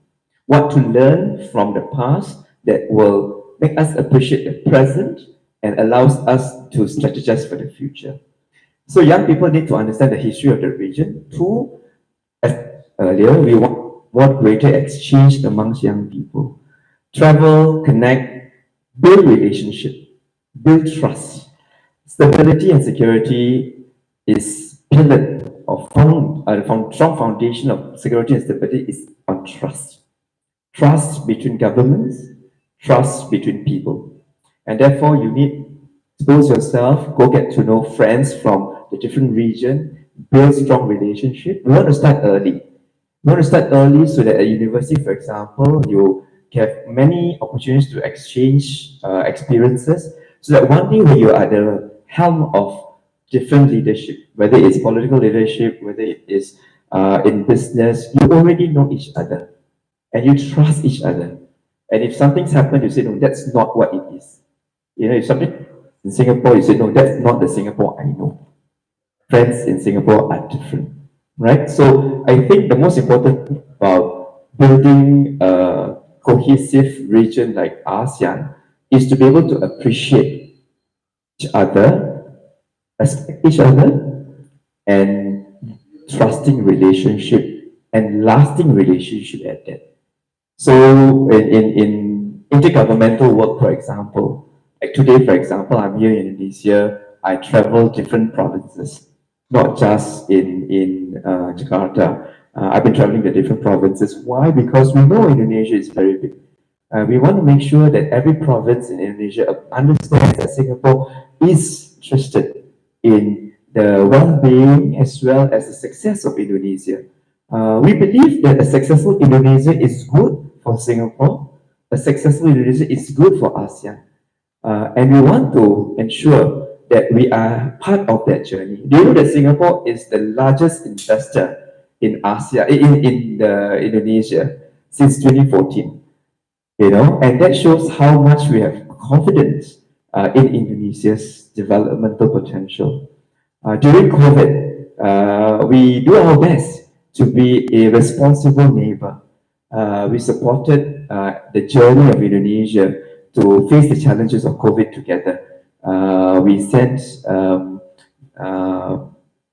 What to learn from the past that will make us appreciate the present and allows us to strategize for the future. So young people need to understand the history of the region. Two, as earlier, we want greater exchange amongst young people. Travel, connect, build relationship, build trust. Stability and security is pillared or strong foundation of security and stability is on trust. Trust between governments, trust between people. And therefore you need to expose yourself, go get to know friends from the different region, build strong relationship. We want to start early. We want to start early so that at university, for example, you have many opportunities to exchange experiences, so that one day when you are at the helm of different leadership, whether it's political leadership, whether it is in business, you already know each other and you trust each other. And if something's happened, you say, no, that's not what it is. If something in Singapore, you say, no, that's not the Singapore I know. Friends in Singapore are different, right? So I think the most important thing about building a cohesive region like ASEAN is to be able to appreciate each other, respect each other, and trusting relationship and lasting relationship at that. So in intergovernmental work, for example, Like today, for example, I'm here in Indonesia. I travel different provinces, not just in Jakarta. I've been traveling to different provinces. Why? Because we know Indonesia is very big. We want to make sure that every province in Indonesia understands that Singapore is interested in the well-being as well as the success of Indonesia. We believe that a successful Indonesia is good for Singapore. A successful Indonesia is good for ASEAN. And we want to ensure that we are part of that journey. Do you know that Singapore is the largest investor in ASEAN, in Indonesia since 2014? You know, and that shows how much we have confidence in Indonesia's developmental potential. During COVID, we do our best to be a responsible neighbor. We supported the journey of Indonesia to face the challenges of COVID together. We sent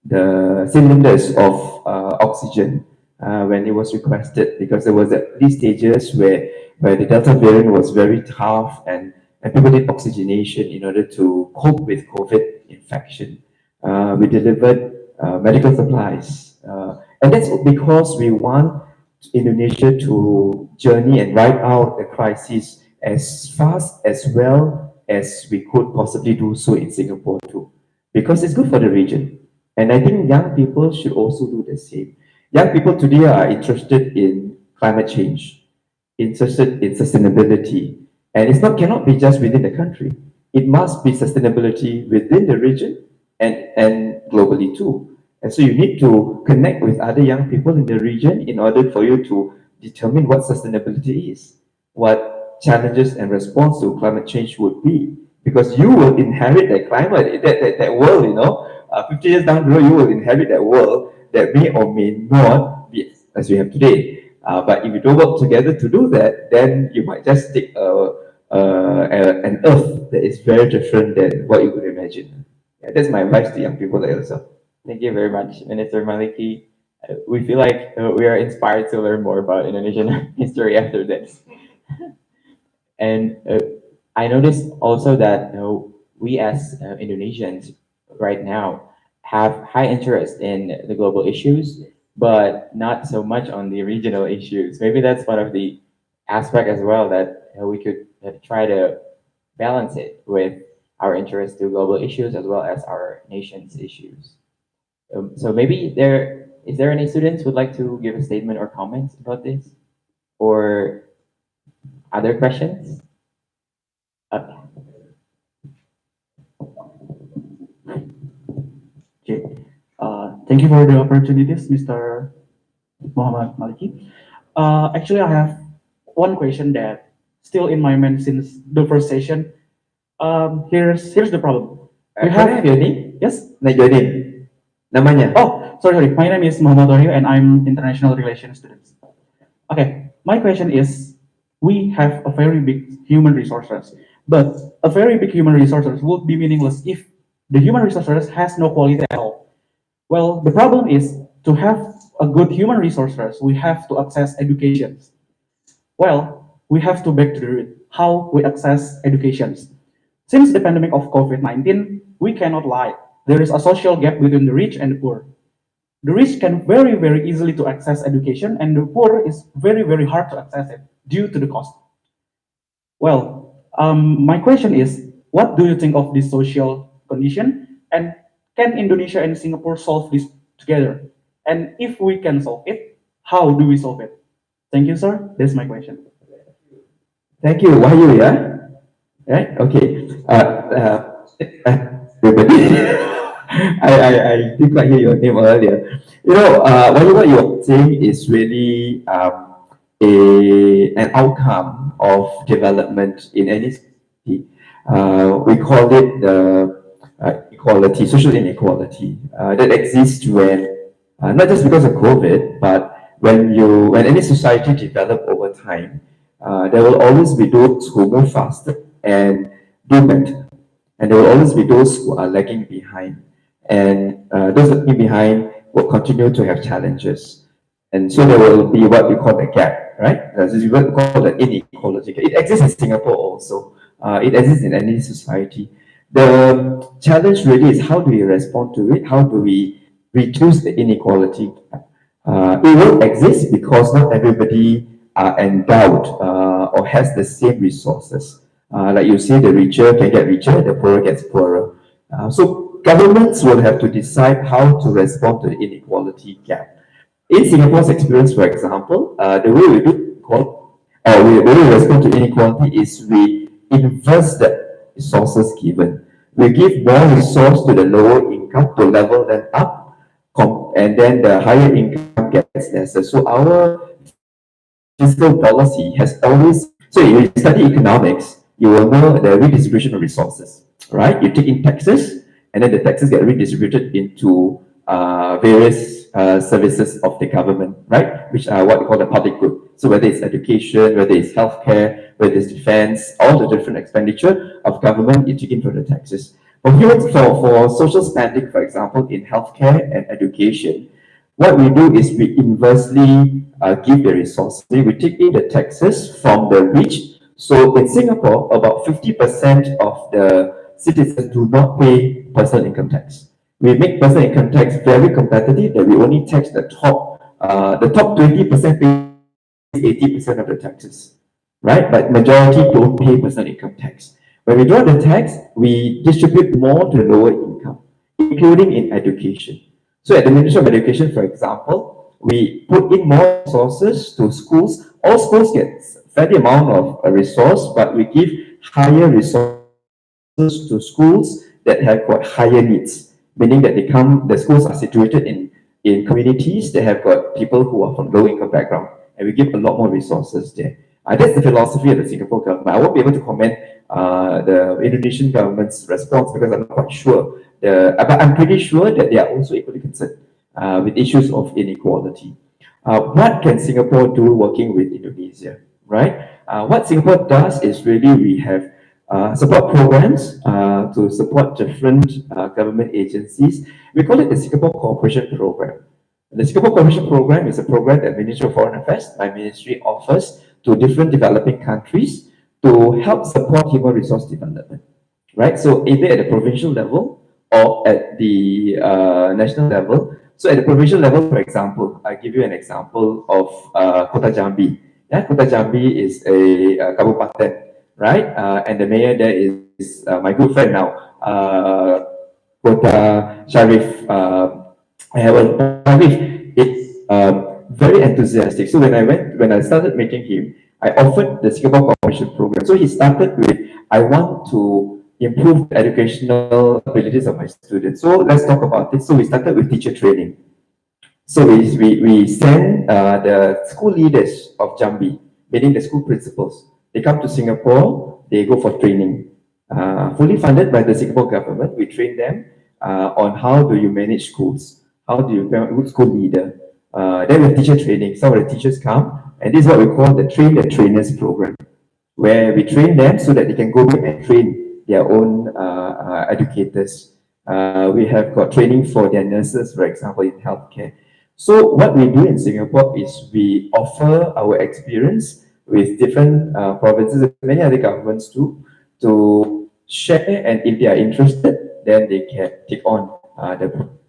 the cylinders of oxygen when it was requested, because there was at these stages where the Delta variant was very tough, and people need oxygenation in order to cope with COVID infection. We delivered medical supplies, and that's because we want Indonesia to journey and ride out the crisis as fast as well as we could possibly do so in Singapore too, because it's good for the region. And I think young people should also do the same. Young people today are interested in climate change, interested in sustainability, and cannot be just within the country. It must be sustainability within the region and globally too. And so you need to connect with other young people in the region in order for you to determine what sustainability is, what challenges and response to climate change would be. Because you will inherit that climate, that world, 50 years down the road, you will inherit that world that may or may not be as we have today. But if you don't work together to do that, then you might just take an earth that is very different than what you could imagine. Yeah, that's my advice to young people like yourself. Thank you very much, Minister Maliki. We feel like we are inspired to learn more about Indonesian history after this. And I noticed also that we as Indonesians right now have high interest in the global issues, but not so much on the regional issues. Maybe that's one of the aspect as well that we could try to balance it with our interest to global issues as well as our nation's issues. So maybe is there any students who would like to give a statement or comments about this, or other questions? Okay. Thank you for the opportunities, Mr. Mohamad Maliki. Actually, I have one question that still in my mind since the first session. Here's the problem. We Can I have your name? Yes. Like your name. Namanya. Oh, sorry. My name is Mohamad Wahyu and I'm international relations student. Okay. My question is, we have a very big human resources, but a very big human resources would be meaningless if the human resources has no quality at all. Well, the problem is to have a good human resources, we have to access education. Well, we have to back to the root, how we access educations. Since the pandemic of COVID-19, we cannot lie. There is a social gap between the rich and the poor. The rich can very, very easily to access education, and the poor is very, very hard to access it due to the cost. Well, my question is, what do you think of this social condition? And can Indonesia and Singapore solve this together? And if we can solve it, how do we solve it? Thank you, sir. That's my question. Thank you. Wahyu, yeah? Right? Okay. I didn't quite hear your name earlier. What you're saying is really an outcome of development in any society. We call it the equality, social inequality that exists when not just because of COVID, but when any society develop over time, there will always be those who move faster and do better, and there will always be those who are lagging behind, and those lagging behind will continue to have challenges, and so there will be what we call the gap, right? This is what we call the inequality. It exists in Singapore also. It exists in any society. The challenge really is how do we respond to it? How do we reduce the inequality? It will exist because not everybody are endowed or has the same resources. Like you say, the richer can get richer, the poorer gets poorer. So governments will have to decide how to respond to the inequality gap. In Singapore's experience, for example, the way we do the way we respond to inequality is we invest the resources given. We give more resource to the lower income to level them up, and then the higher income gets lesser. So our fiscal policy has always, so if you study economics, you will know the redistribution of resources, right? You take in taxes, and then the taxes get redistributed into various services of the government, right? Which are what we call the public good. So whether it's education, whether it's healthcare, whether it's defense, all the different expenditure of government, you take in from the taxes. But here, for social spending, for example, in healthcare and education, what we do is we inversely give the resources. We take in the taxes from the rich. So in Singapore, about 50% of the citizens do not pay personal income tax. We make personal income tax very competitive, that we only tax the top 20% pay 80% of the taxes, right? But majority don't pay personal income tax. When we draw the tax, we distribute more to the lower income, including in education. So at the Ministry of Education, for example, we put in more resources to schools. All schools get fair amount of resource, but we give higher resources to schools that have got higher needs, meaning that the schools are situated in communities that have got people who are from low income background, and we give a lot more resources there. That's the philosophy of the Singapore government. I won't be able to comment the Indonesian government's response because I'm not quite sure. But I'm pretty sure that they are also equally concerned with issues of inequality. What can Singapore do working with Indonesia, right? What Singapore does is really we have support programs to support different government agencies. We call it the Singapore Cooperation Program. The Singapore Cooperation Program is a program that Ministry of Foreign Affairs, my ministry, offers to different developing countries to help support human resource development, right? So either at the provincial level or at the national level. So at the provincial level, for example, I give you an example of Kota Jambi. Yeah, Kota Jambi is a kabupaten, right? And the mayor there is my good friend now, Kota Sharif. Sharif is very enthusiastic. So when I started making him, I offered the Singapore Cooperation Program. So he started with, I want to improve the educational abilities of my students. So let's talk about this. So we started with teacher training. So we send the school leaders of Jambi, meaning the school principals. They come to Singapore, they go for training. Fully funded by the Singapore government, we train them on how do you manage schools, how do you become a good school leader. Then we have teacher training. Some of the teachers come, and this is what we call the Train the Trainers program, where we train them so that they can go back and train their own educators. We have got training for their nurses, for example, in healthcare. So what we do in Singapore is we offer our experience with different provinces and many other governments too, to share, and if they are interested, then they can take on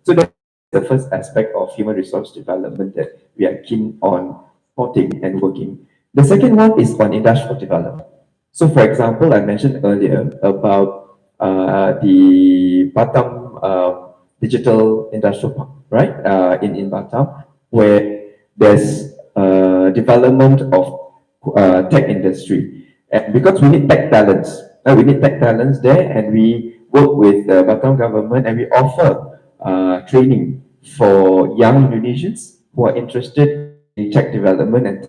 so that's the first aspect of human resource development that we are keen on supporting and working. The second one is on industrial development. So for example, I mentioned earlier about the Batam Digital Industrial Park, right? In Batam, where there's development of tech industry. And because we need tech talents, we need tech talents there, and we work with the Batam government, and we offer training for young Indonesians who are interested in tech development and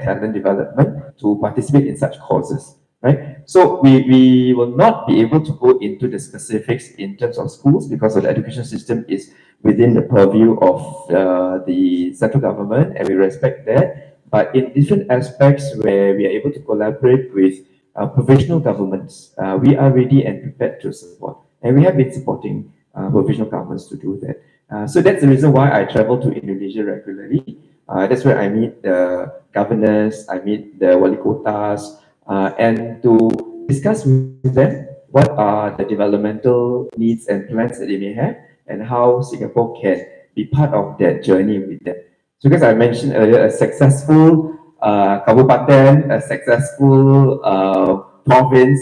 talent development to participate in such courses, right? So we will not be able to go into the specifics in terms of schools because of the education system is within the purview of the central government, and we respect that. But in different aspects where we are able to collaborate with provincial governments, we are ready and prepared to support. And we have been supporting provincial governments to do that. So that's the reason why I travel to Indonesia regularly. That's where I meet the governors, I meet the wali kotas, and to discuss with them what are the developmental needs and plans that they may have, and how Singapore can be part of that journey with them. So, because I mentioned earlier, a successful kabupaten, a successful province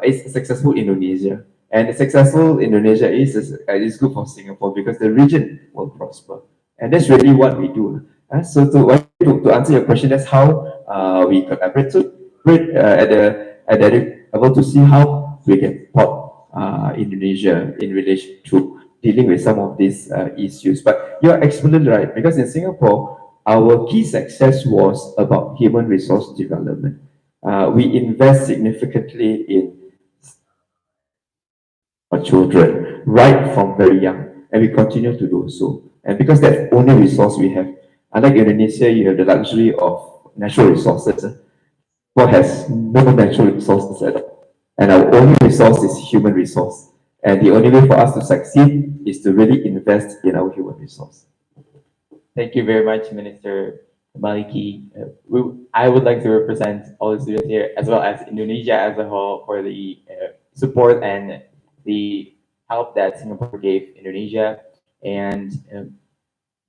is a successful Indonesia. And a successful Indonesia is good for Singapore because the region will prosper. And that's really what we do. So to answer your question, that's how we collaborate. So at the level to see how we can support Indonesia in relation to dealing with some of these issues. But you're absolutely right, because in Singapore, our key success was about human resource development. We invest significantly in our children right from very young, and we continue to do so. And because that's the only resource we have. Unlike Indonesia, you have the luxury of natural resources. Singapore has no natural resources at all. And our only resource is human resource. And the only way for us to succeed is to really invest in our human resource. Thank you very much, Minister Maliki. I would like to represent all the students here, as well as Indonesia as a whole, for the support and the help that Singapore gave Indonesia. And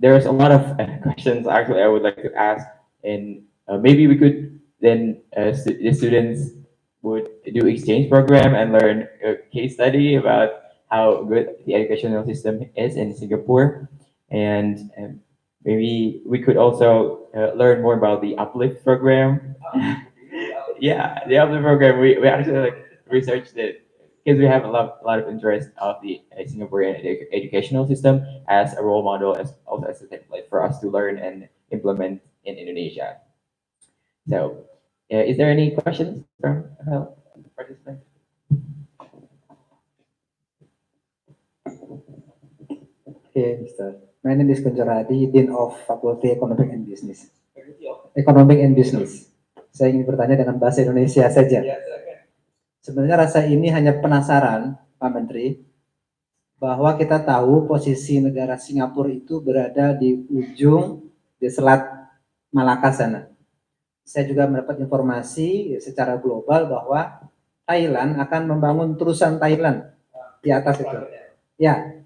there's a lot of questions actually I would like to ask, and maybe we could then the students would do exchange program and learn a case study about how good the educational system is in Singapore, and maybe we could also learn more about the Uplift program. Yeah, the Uplift program. We actually like researched it because we have a lot of interest of the Singaporean educational system as a role model, as also as a template for us to learn and implement in Indonesia. So, is there any questions from participants? Okay, Mr. My name is Kunjaradi, Dean of Faculty Economic and Business. Economic and Business. Saya ingin bertanya dengan bahasa Indonesia saja. Sebenarnya rasa ini hanya penasaran, Pak Menteri, bahwa kita tahu posisi negara Singapura itu berada di ujung di Selat Malaka sana. Saya juga mendapat informasi secara global bahwa Thailand akan membangun terusan Thailand di atas itu. Ya,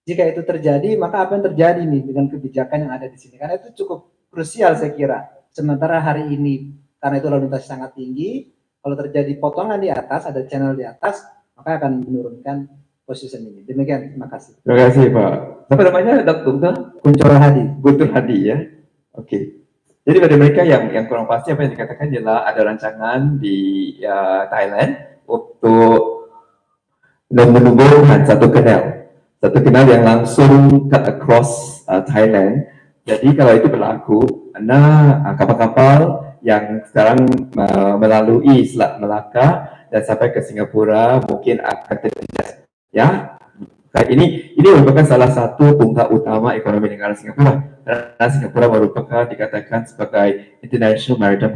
jika itu terjadi, maka apa yang terjadi nih dengan kebijakan yang ada di sini? Karena itu cukup krusial saya kira. Sementara hari ini, karena itu lalu lintas sangat tinggi, kalau terjadi potongan di atas, ada channel di atas, maka akan menurunkan posisi ini. Demikian, terima kasih. Terima kasih Pak. Apa namanya, Dr. Kuncoro Hadi. Guntur Hadi ya. Oke. Jadi bagi mereka yang kurang pasti, apa yang dikatakan adalah ada rancangan di Thailand untuk menubuhkan satu kanal yang langsung cut across Thailand. Jadi kalau itu berlaku, kapal-kapal yang sekarang melalui Selat Melaka dan sampai ke Singapura mungkin akan terjejas. Ya, ini merupakan salah satu tonggak utama ekonomi negara Singapura. Karena Singapura merupakan dikatakan sebagai International Maritime.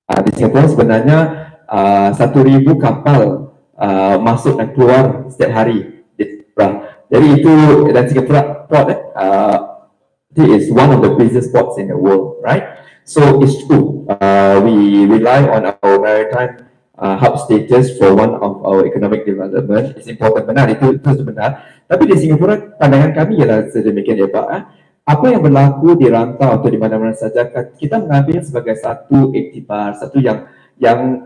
Di Singapura sebenarnya 1.000 kapal masuk dan keluar setiap hari. Jadi itu, dan Singapura port it is one of the busiest ports in the world, right? So it's true. We rely on our maritime hub status for one of our economic development. It's important, benar, itu benar. Tapi di Singapura pandangan kami ialah sedemikian ya Pak. Apa yang berlaku di rantau atau di mana-mana saja, kita mengambil sebagai satu iktibar, satu yang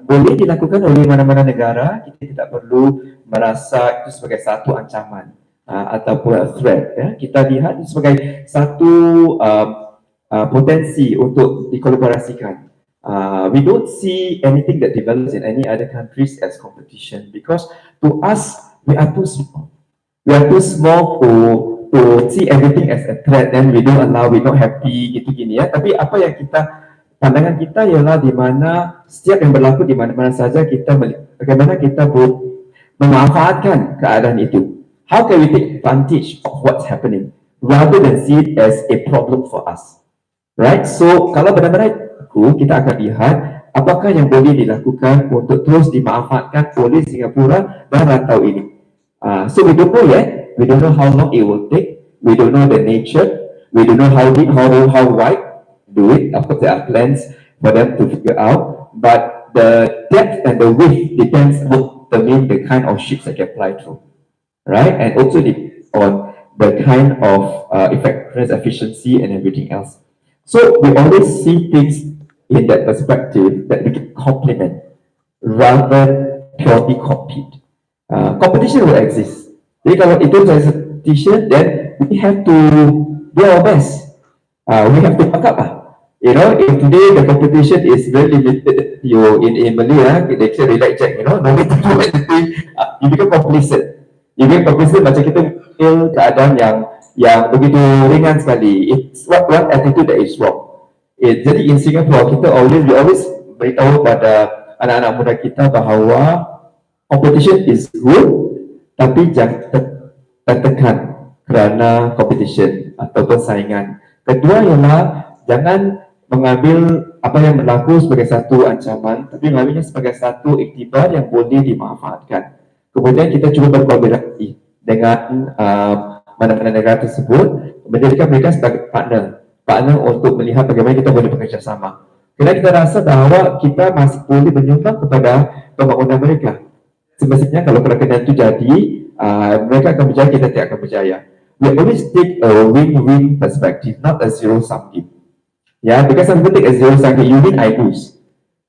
boleh dilakukan oleh mana-mana negara. Kita tidak perlu merasa itu sebagai satu ancaman ataupun threat. Ya. Kita lihat itu sebagai satu potensi untuk dikolaborasikan. We don't see anything that develops in any other countries as competition, because to us we are too small. We are too small to see everything as a threat. Then we don't allow, we not happy gitu gini ya. Tapi apa yang pandangan kita ialah di mana setiap yang berlaku di mana-mana saja bagaimana kita memanfaatkan keadaan itu. How can we take advantage of what's happening rather than see it as a problem for us, right? So kalau benar-benar kita akan lihat apakah yang boleh dilakukan untuk terus dimanfaatkan oleh Singapura dan rantau ini. So we don't know yet. We don't know how long it will take. We don't know the nature. We don't know how deep, how wide do it. Of course, there are plans for them to figure out. But the depth and the width depends will determine the kind of ships that can fly through, right? And also on the kind of effectiveness, efficiency, and everything else. So we always see things in that perspective that we can complement rather than purely compete. Competition will exist. Jadi kalau itu competition, then we have to do our best. We have to back up. You know, if today the competition is very limited, you in Malay, they say relax check, you know, no need to do anything. You become complacent. You become complacent macam kita feel keadaan yang begitu ringan sekali. It's one attitude that is wrong. Jadi in Singapore we always beritahu pada anak-anak muda kita bahawa competition is good, tapi jangan tertekan kerana competition atau persaingan. Kedua ialah jangan mengambil apa yang berlaku sebagai satu ancaman, tapi mengambilnya sebagai satu iktibar yang boleh dimanfaatkan. Kemudian kita cuba berkolaborasi dengan mana-mana negara tersebut, menjadikan mereka sebagai partner untuk melihat bagaimana kita boleh bekerja sama. Kerana kita rasa bahawa kita masih boleh menyumbang kepada pembangunan mereka. Semestinya kalau kena itu jadi, mereka akan berjaya, kita tidak akan berjaya. We always take a win-win perspective, not a zero-sum game. Yeah, because some people take a zero-sum game, you win, I lose.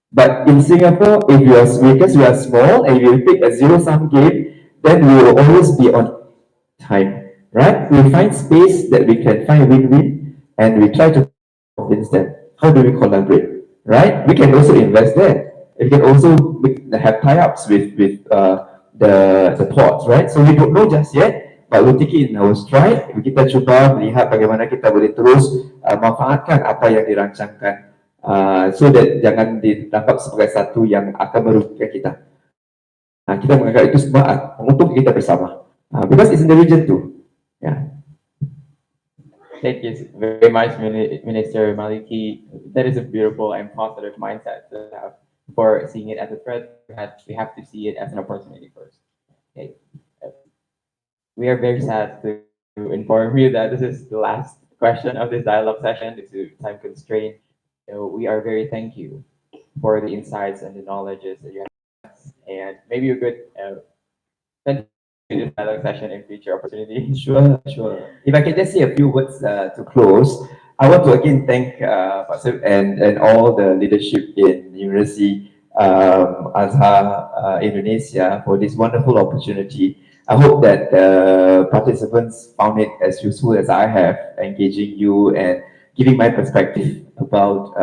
But in Singapore, because we are small and we take a zero-sum game, then we will always be on time, right? We find space that we can find win-win, and we try to convince them. How do we collaborate, right? We can also invest there. We can also have tie-ups with the ports, right? So we don't know just yet, but we'll take it in our stride. Kita cuba melihat bagaimana kita boleh terus manfaatkan apa yang dirancangkan, so that jangan ditangkap sebagai satu yang akan merugikan kita. Kita menganggap itu semua menguntungkan kita bersama, because it's in the region too. Yeah. Thank you very much, Minister Maliki. That is a beautiful and positive mindset to have. For seeing it as a threat, we have to see it as an opportunity first. Okay. We are very sad to inform you that this is the last question of this dialogue session due to time constraint. So we are very thank you for the insights and the knowledges that you have, and maybe you could continue this dialogue session in future opportunities. Sure. If I can just say a few words to close, I want to again thank Pak and all the leadership in University Al-Azhar Indonesia for this wonderful opportunity. I hope that participants found it as useful as I have, engaging you and giving my perspective about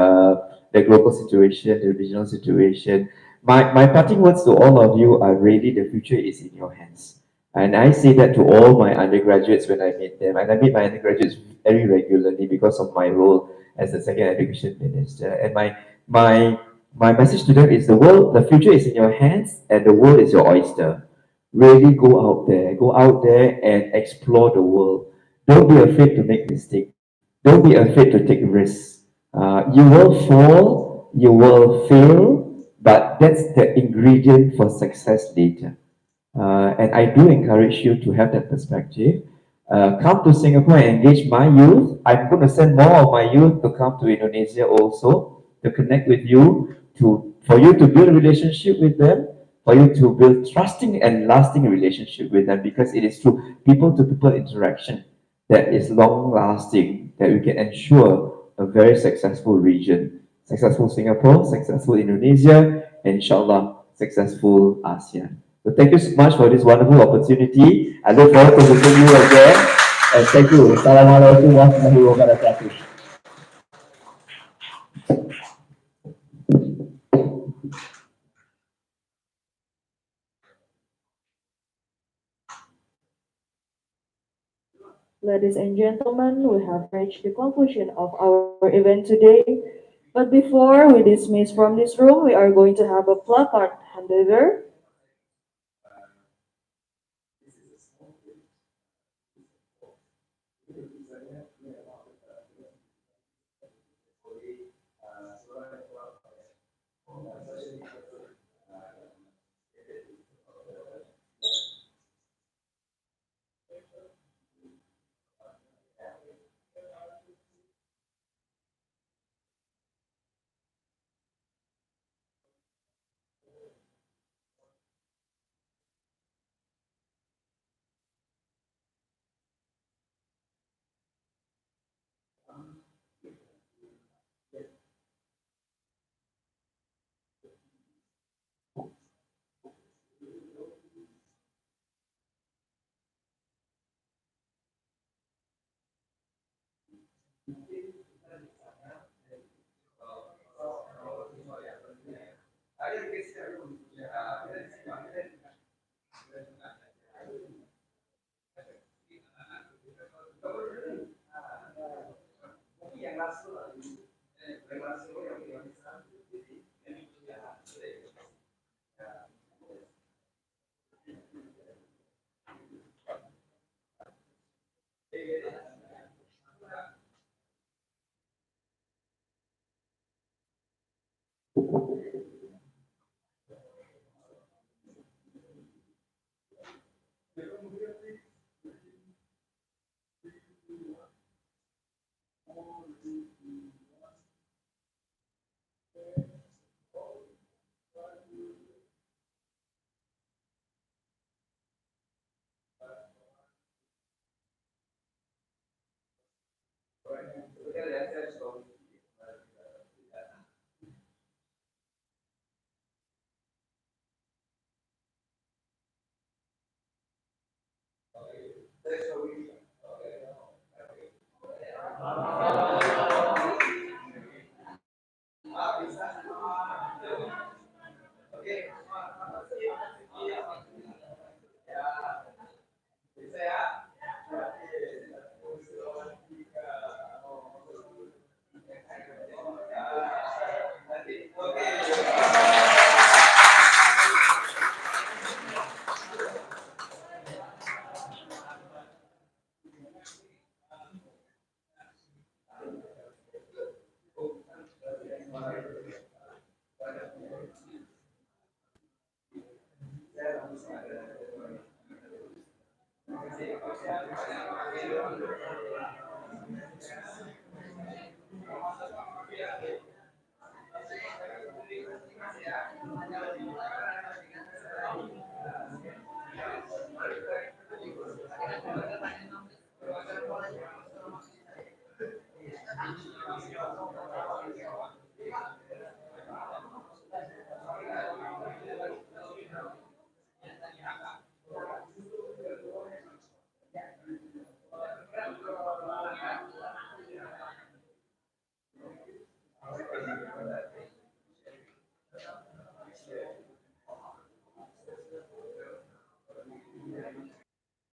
the global situation, the regional situation. My parting words to all of you are really the future is in your hands. And I say that to all my undergraduates when I meet them. And I meet my undergraduates very regularly because of my role as the second education minister. And my message to them is the future is in your hands and the world is your oyster. Really go out there and explore the world. Don't be afraid to make mistakes. Don't be afraid to take risks. You will fall, you will fail, but that's the ingredient for success later. And I do encourage you to have that perspective. Come to Singapore and engage my youth. I'm going to send more of my youth to come to Indonesia also, to connect with you, for you to build a relationship with them, for you to build trusting and lasting relationship with them, because it is through people-to-people interaction that is long-lasting, that we can ensure a very successful region, successful Singapore, successful Indonesia, and inshallah, successful ASEAN. So thank you so much for this wonderful opportunity. I look forward to meeting you again, and thank you. Assalamualaikum warahmatullahi wabarakatuh. Ladies and gentlemen, we have reached the conclusion of our event today. But before we dismiss from this room, we are going to have a placard handover.